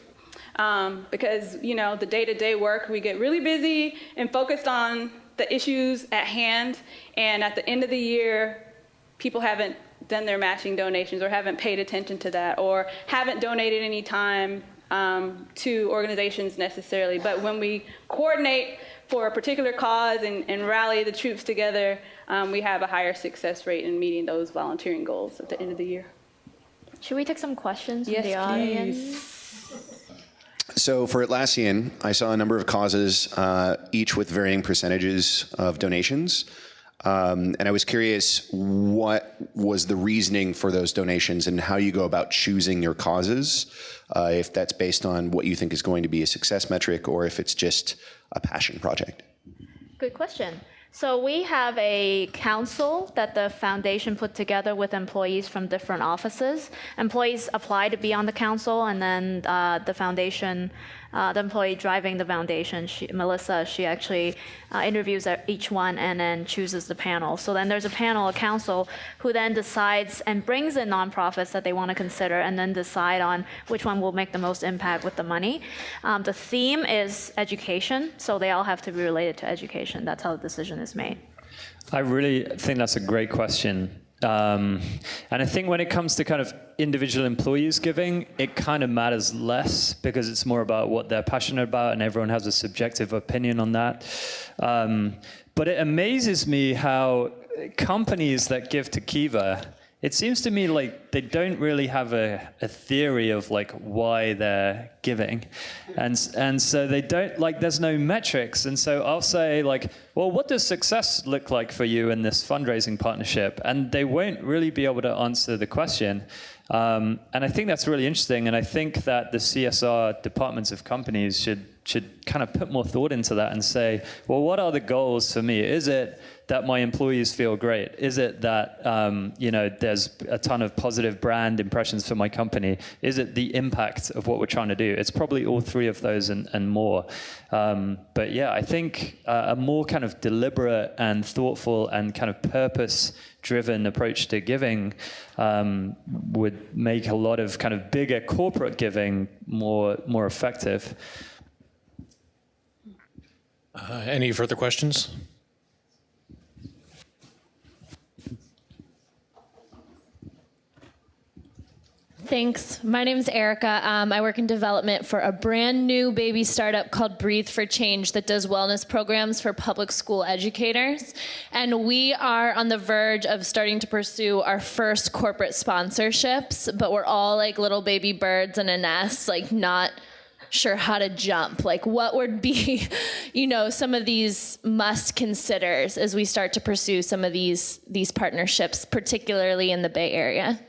Because, the day-to-day work, we get really busy and focused on the issues at hand. And at the end of the year, people haven't done their matching donations or haven't paid attention to that or haven't donated any time to organizations necessarily. But when we coordinate for a particular cause and rally the troops together, we have a higher success rate in meeting those volunteering goals at the end of the year. Should we take some questions from Yes, the audience? please. So for Atlassian, I saw a number of causes, each with varying percentages of donations. And I was curious what was the reasoning for those donations and how you go about choosing your causes, if that's based on what you think is going to be a success metric or if it's just a passion project. Good question. So we have a council that the foundation put together with employees from different offices. Employees apply to be on the council, and then the foundation, the employee driving the foundation, Melissa, she actually interviews each one and then chooses the panel. So then there's a panel, a council, who then decides and brings in nonprofits that they want to consider and then decide on which one will make the most impact with the money. The theme is education, so they all have to be related to education. That's how the decision is made. I really think that's a great question. And I think when it comes to kind of individual employees giving, it kind of matters less because it's more about what they're passionate about and everyone has a subjective opinion on that. But it amazes me how companies that give to Kiva, it seems to me like they don't really have a theory of like why they're giving. And so they don't, like, there's no metrics. And so I'll say like, well, what does success look like for you in this fundraising partnership? And they won't really be able to answer the question. And I think that's really interesting. And I think that the CSR departments of companies should kind of put more thought into that and say, well, what are the goals for me? Is it that my employees feel great? Is it that there's a ton of positive brand impressions for my company? Is it the impact of what we're trying to do? It's probably all three of those and more. But yeah, I think a more kind of deliberate and thoughtful and kind of purpose-driven approach to giving would make a lot of kind of bigger corporate giving more effective. Any further questions? Thanks. My name's Erica. I work in development for a brand new baby startup called Breathe for Change that does wellness programs for public school educators. And we are on the verge of starting to pursue our first corporate sponsorships, but we're all like little baby birds in a nest, like not sure how to jump. Like what would be, some of these must considers as we start to pursue some of these partnerships, particularly in the Bay Area?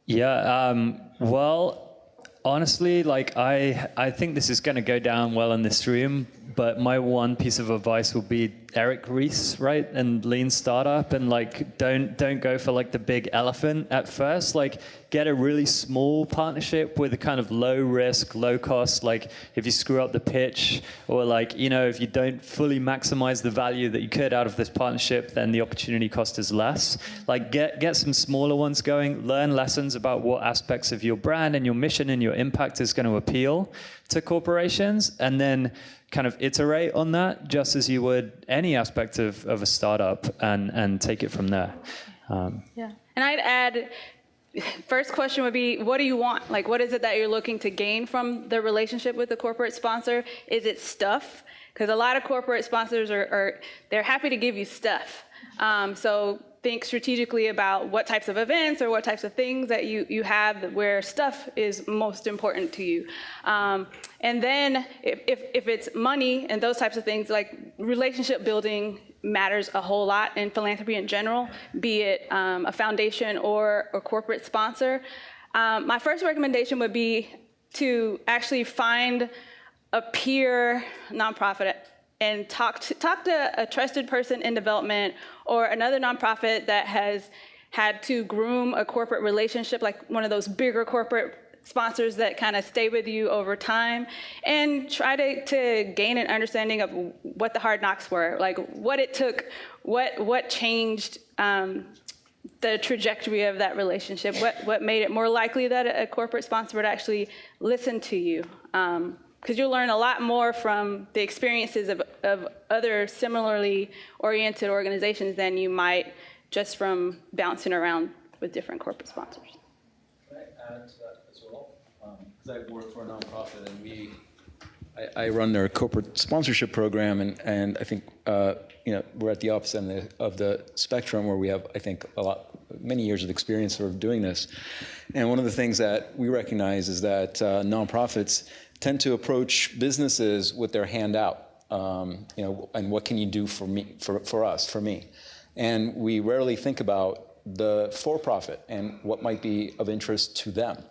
Yeah, well, honestly, like I think this is going to go down well in this room, but my one piece of advice will be Eric Ries, right? And lean startup, and like don't go for like the big elephant at first. Like get a really small partnership with a kind of low risk, low cost. Like if you screw up the pitch, or like if you don't fully maximize the value that you could out of this partnership, then the opportunity cost is less. Like get some smaller ones going. Learn lessons about what aspects of your brand and your mission and your impact is going to appeal to corporations, and then kind of iterate on that just as you would any aspect of a startup and take it from there. Yeah. And I'd add, first question would be, what do you want? Like, what is it that you're looking to gain from the relationship with the corporate sponsor? Is it stuff? Because a lot of corporate sponsors they're happy to give you stuff. So think strategically about what types of events or what types of things that you have where stuff is most important to you. And then if it's money and those types of things, like relationship building matters a whole lot in philanthropy in general, be it a foundation or a corporate sponsor. My first recommendation would be to actually find a peer nonprofit and talk to a trusted person in development or another nonprofit that has had to groom a corporate relationship, like one of those bigger corporate sponsors that kind of stay with you over time, and try to gain an understanding of what the hard knocks were, like what it took, what changed the trajectory of that relationship, what made it more likely that a corporate sponsor would actually listen to you. Because you'll learn a lot more from the experiences of other similarly oriented organizations than you might just from bouncing around with different corporate sponsors. Can I add to that as well? Because I work for a nonprofit, and I run their corporate sponsorship program, and I think we're at the opposite end of the spectrum, where we have, I think, many years of experience sort of doing this. And one of the things that we recognize is that nonprofits tend to approach businesses with their hand out, and what can you do for me, for us, for me? And we rarely think about the for-profit and what might be of interest to them.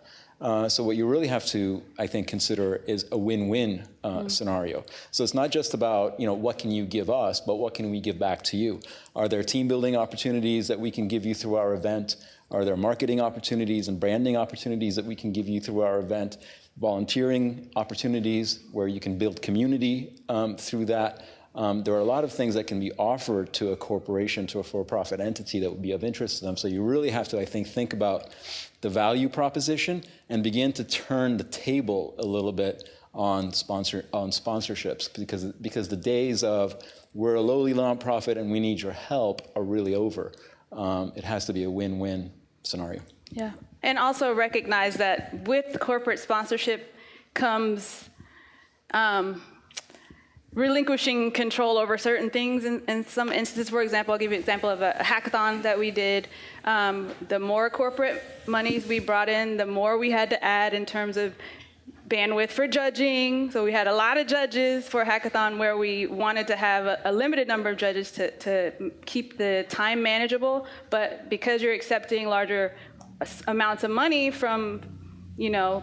So what you really have to, I think, consider is a win-win scenario. So it's not just about, what can you give us, but what can we give back to you? Are there team building opportunities that we can give you through our event? Are there marketing opportunities and branding opportunities that we can give you through our event? Volunteering opportunities where you can build community through that. There are a lot of things that can be offered to a corporation, to a for-profit entity that would be of interest to them. So you really have to, I think about the value proposition and begin to turn the table a little bit on sponsorships, because the days of we're a lowly nonprofit and we need your help are really over. It has to be a win-win scenario. Yeah, and also recognize that with corporate sponsorship comes relinquishing control over certain things in some instances. For example, I'll give you an example of a hackathon that we did. The more corporate monies we brought in, the more we had to add in terms of bandwidth for judging. So we had a lot of judges for a hackathon where we wanted to have a limited number of judges to keep the time manageable. But because you're accepting larger amounts of money from,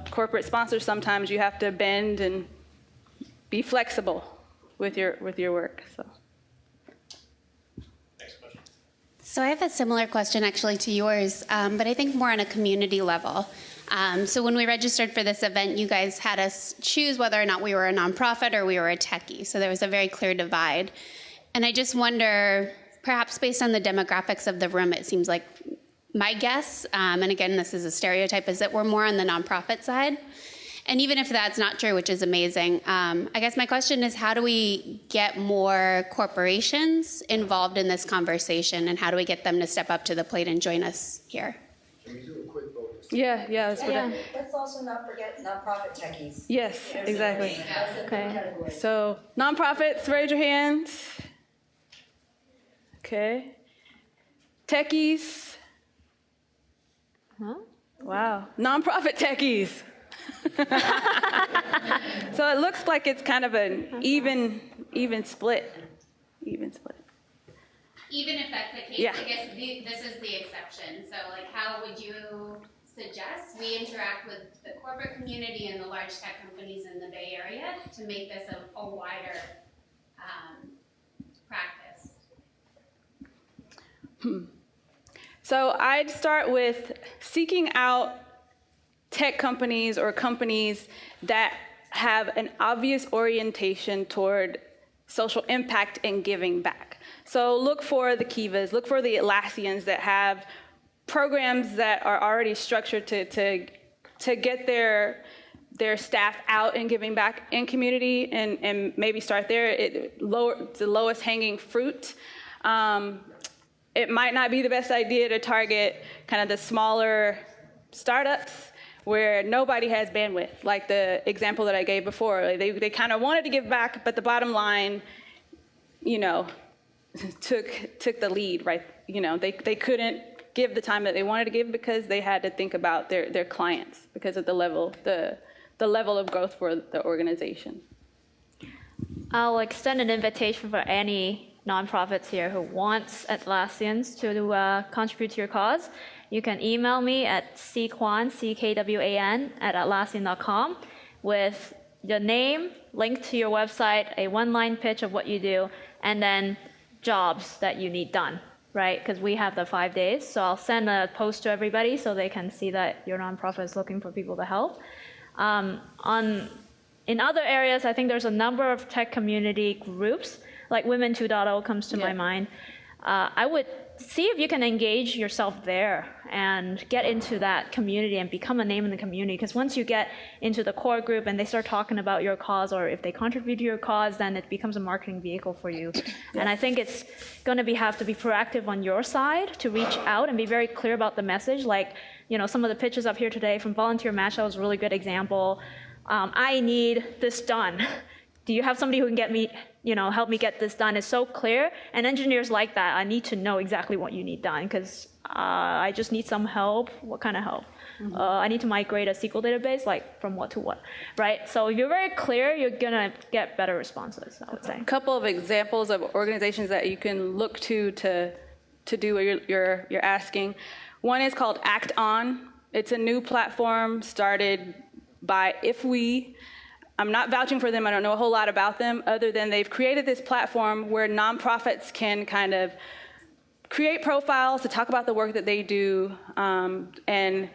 corporate sponsors, sometimes you have to bend and be flexible with your work. So. Next question. So I have a similar question actually to yours, but I think more on a community level. So when we registered for this event, you guys had us choose whether or not we were a nonprofit or we were a techie. So there was a very clear divide. And I just wonder, perhaps based on the demographics of the room, it seems like my guess, and again, this is a stereotype, is that we're more on the nonprofit side. And even if that's not true, which is amazing, I guess my question is, how do we get more corporations involved in this conversation, and how do we get them to step up to the plate and join us here? Can we do a quick vote? Yeah. Let's also not forget nonprofit techies. Yes, exactly. Okay. So nonprofits, raise your hands. Okay. Techies. Huh? Wow. Nonprofit techies. So it looks like it's kind of an even split. Even if that's the case, yeah. I guess this is the exception. So, how would you suggest we interact with the corporate community and the large tech companies in the Bay Area to make this a wider practice? So I'd start with seeking out tech companies or companies that have an obvious orientation toward social impact and giving back. So look for the Kivas, look for the Atlassians that have programs that are already structured to get their staff out and giving back in community, and maybe start there. The lowest hanging fruit. It might not be the best idea to target kind of the smaller startups where nobody has bandwidth, like the example that I gave before. They kind of wanted to give back, but the bottom line, took the lead, right? They couldn't give the time that they wanted to give because they had to think about their clients because of the level of growth for the organization. I'll extend an invitation for any nonprofits here who wants Atlassians to contribute to your cause. You can email me at ckwan, CKWAN, @atlassian.com with your name, link to your website, a one-line pitch of what you do, and then jobs that you need done. right? Because we have the 5 days. So I'll send a post to everybody so they can see that your nonprofit is looking for people to help. In other areas, I think there's a number of tech community groups, like Women 2.0 comes to my mind. I would see if you can engage yourself there and get into that community and become a name in the community. Because once you get into the core group and they start talking about your cause, or if they contribute to your cause, then it becomes a marketing vehicle for you. And I think it's going to have to be proactive on your side to reach out and be very clear about the message. Like, you know, some of the pitches up here today from Volunteer Match, that was a really good example. I need this done. Do you have somebody who can get me, you know, help me get this done? It's so clear. And engineers like that. I need to know exactly what you need done, because I just need some help. What kind of help? I need to migrate a SQL database, like from what to what, right? So if you're very clear, you're gonna get better responses, I would say. A couple of examples of organizations that you can look to do what you're asking. One is called Act On. It's a new platform started by If We. I'm not vouching for them. I don't know a whole lot about them, other than they've created this platform where nonprofits can kind of create profiles to talk about the work that they do, and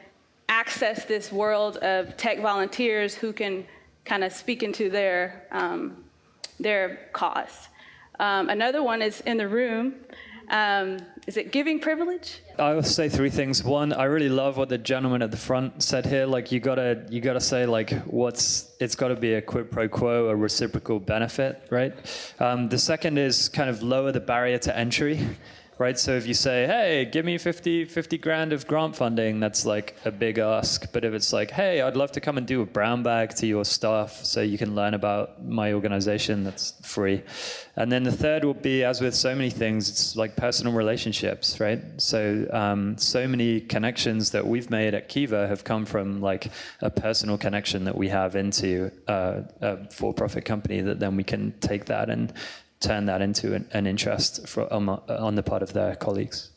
access this world of tech volunteers who can kind of speak into their cause. Another one is in the room. Is it Giving Privilege? I will say three things. One, I really love what the gentleman at the front said here. Like, you gotta say, like, it's got to be a quid pro quo, a reciprocal benefit, right? The second is kind of lower the barrier to entry, right? So if you say, hey, give me 50 grand of grant funding, that's like a big ask. But if it's like, hey, I'd love to come and do a brown bag to your staff so you can learn about my organization, that's free. And then the third will be, as with so many things, it's like personal relationships, right? So so many connections that we've made at Kiva have come from like a personal connection that we have into a for-profit company, that then we can take that and turn that into an interest on the part of their colleagues.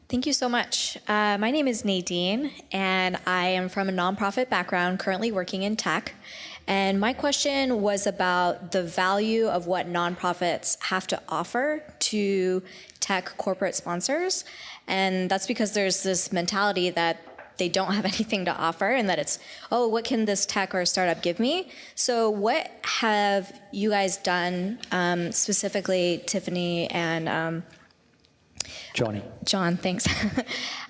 Thank you so much. My name is Nadine, and I am from a nonprofit background, currently working in tech. And my question was about the value of what nonprofits have to offer to tech corporate sponsors. And that's because there's this mentality that they don't have anything to offer, and that it's, oh, what can this tech or startup give me? So what have you guys done, specifically Tiffany and John, thanks,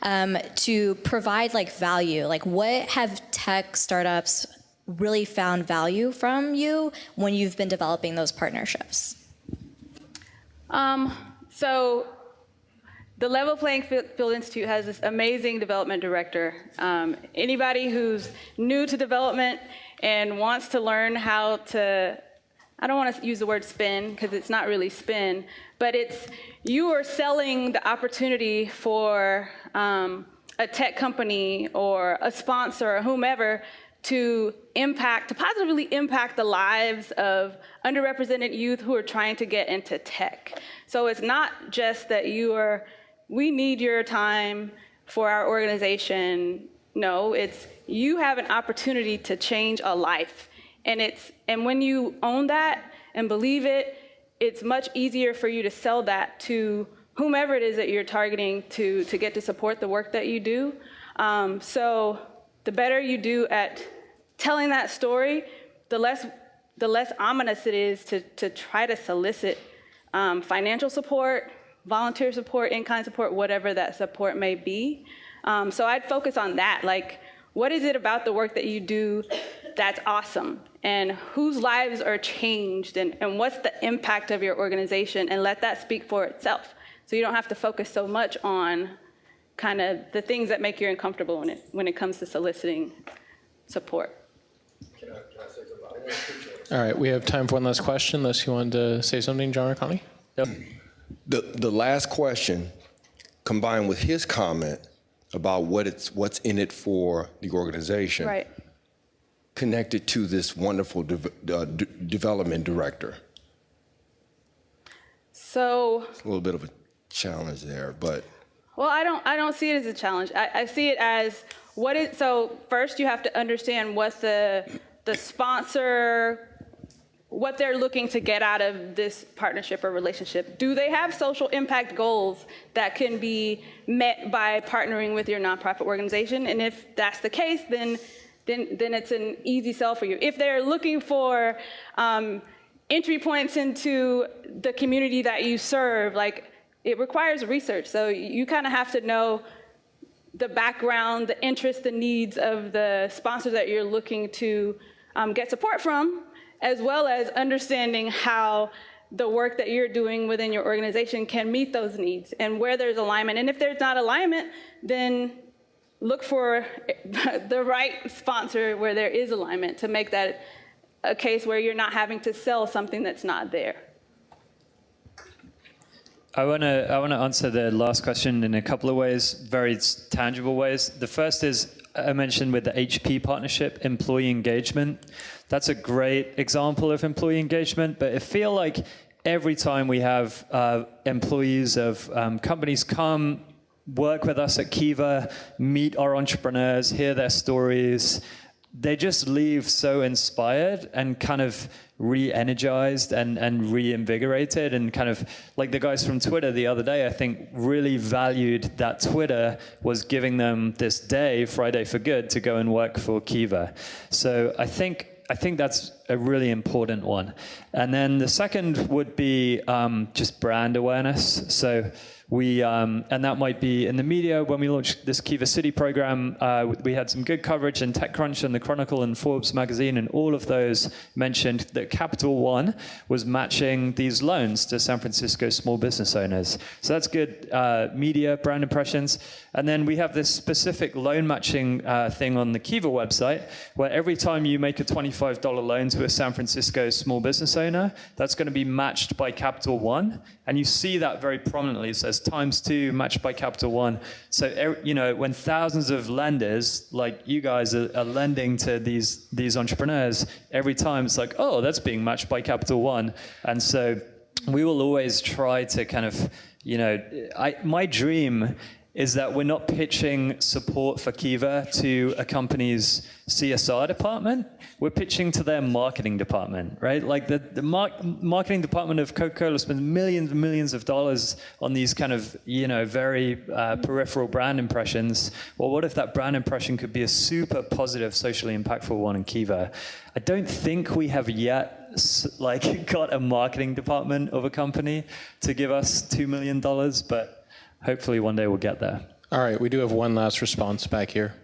to provide like value? Like, what have tech startups really found value from you when you've been developing those partnerships? So the Level Playing Field Institute has this amazing development director. Anybody who's new to development and wants to learn how to, I don't want to use the word spin because it's not really spin, but it's, you are selling the opportunity for a tech company or a sponsor or whomever to positively impact the lives of underrepresented youth who are trying to get into tech. So it's not just that we need your time for our organization. No, it's you have an opportunity to change a life. And when you own that and believe it, it's much easier for you to sell that to whomever it is that you're targeting to get to support the work that you do. So the better you do at telling that story, the less ominous it is to try to solicit financial support, volunteer support, in-kind support, whatever that support may be. So I'd focus on that. Like, what is it about the work that you do that's awesome? And whose lives are changed? And what's the impact of your organization? And let that speak for itself. So you don't have to focus so much on kind of the things that make you uncomfortable when it comes to soliciting support. Can I say something? All right, we have time for one last question, unless you wanted to say something, John or Connie? Yep. The last question, combined with his comment about what's in it for the organization, right, connected to this wonderful development director. So it's a little bit of a challenge there, but well, I don't see it as a challenge. I see it as so first you have to understand what the sponsor what they're looking to get out of this partnership or relationship. Do they have social impact goals that can be met by partnering with your nonprofit organization? And if that's the case, then it's an easy sell for you. If they're looking for entry points into the community that you serve, like, it requires research. So you kind of have to know the background, the interests, the needs of the sponsors that you're looking to get support from, as well as understanding how the work that you're doing within your organization can meet those needs and where there's alignment. And if there's not alignment, then look for the right sponsor where there is alignment to make that a case where you're not having to sell something that's not there. I want to answer the last question in a couple of ways, very tangible ways. The first is, I mentioned with the HP partnership, employee engagement. That's a great example of employee engagement, but I feel like every time we have employees of companies come work with us at Kiva, meet our entrepreneurs, hear their stories, they just leave so inspired and kind of re-energized and reinvigorated, and kind of like the guys from Twitter the other day, I think really valued that Twitter was giving them this day, Friday for Good, to go and work for Kiva. So I think that's a really important one. And then the second would be just brand awareness. So we, and that might be in the media. When we launched this Kiva City program, we had some good coverage in TechCrunch and the Chronicle and Forbes magazine, and all of those mentioned that Capital One was matching these loans to San Francisco small business owners. So that's good media, brand impressions. And then we have this specific loan matching thing on the Kiva website, where every time you make a $25 loan to a San Francisco small business owner, that's going to be matched by Capital One. And you see that very prominently. It says ×2 matched by Capital One. So, you know, when thousands of lenders like you guys are lending to these entrepreneurs, every time it's like, oh, that's being matched by Capital One. And so we will always try to kind of, you know, my dream is that we're not pitching support for Kiva to a company's CSR department. We're pitching to their marketing department, right? Like the marketing department of Coca-Cola spends millions and millions of dollars on these kind of, you know, very peripheral brand impressions. Well, what if that brand impression could be a super positive, socially impactful one in Kiva? I don't think we have yet got a marketing department of a company to give us $2 million, but hopefully one day we'll get there. All right, we do have one last response back here.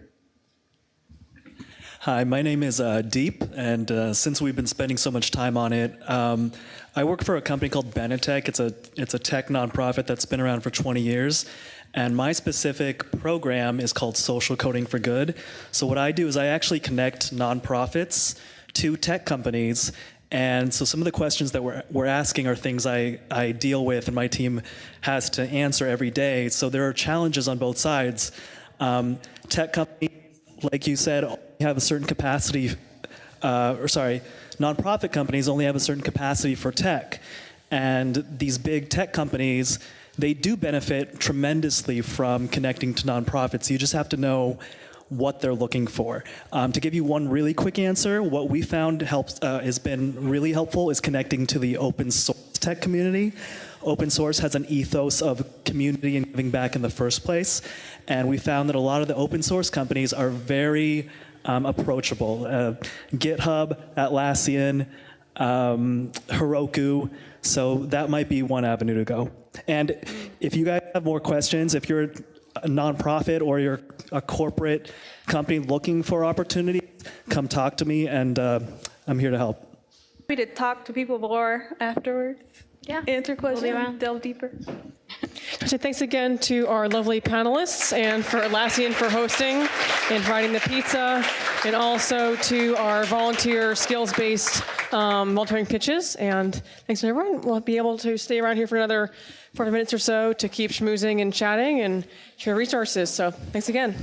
Hi, my name is Deep, and since we've been spending so much time on it, I work for a company called Benetech. It's a tech nonprofit that's been around for 20 years, and my specific program is called Social Coding for Good. So what I do is I actually connect nonprofits to tech companies. And so some of the questions that we're asking are things I deal with and my team has to answer every day. So there are challenges on both sides. Tech companies, like you said, only have a certain capacity, nonprofit companies only have a certain capacity for tech. And these big tech companies, they do benefit tremendously from connecting to nonprofits. You just have to know what they're looking for. To give you one really quick answer, what we found has been really helpful is connecting to the open source tech community. Open source has an ethos of community and giving back in the first place. And we found that a lot of the open source companies are very approachable. GitHub, Atlassian, Heroku. So that might be one avenue to go. And if you guys have more questions, if you're a nonprofit or you're a corporate company looking for opportunities, come talk to me, and I'm here to help. Happy to talk to people more afterwards. Yeah. Answer questions, We'll be around. delve deeper. So thanks again to our lovely panelists, and for Atlassian for hosting and providing the pizza, and also to our volunteer skills-based volunteering pitches. And thanks to everyone. We'll be able to stay around here for another 40 minutes or so to keep schmoozing and chatting and share resources. So thanks again.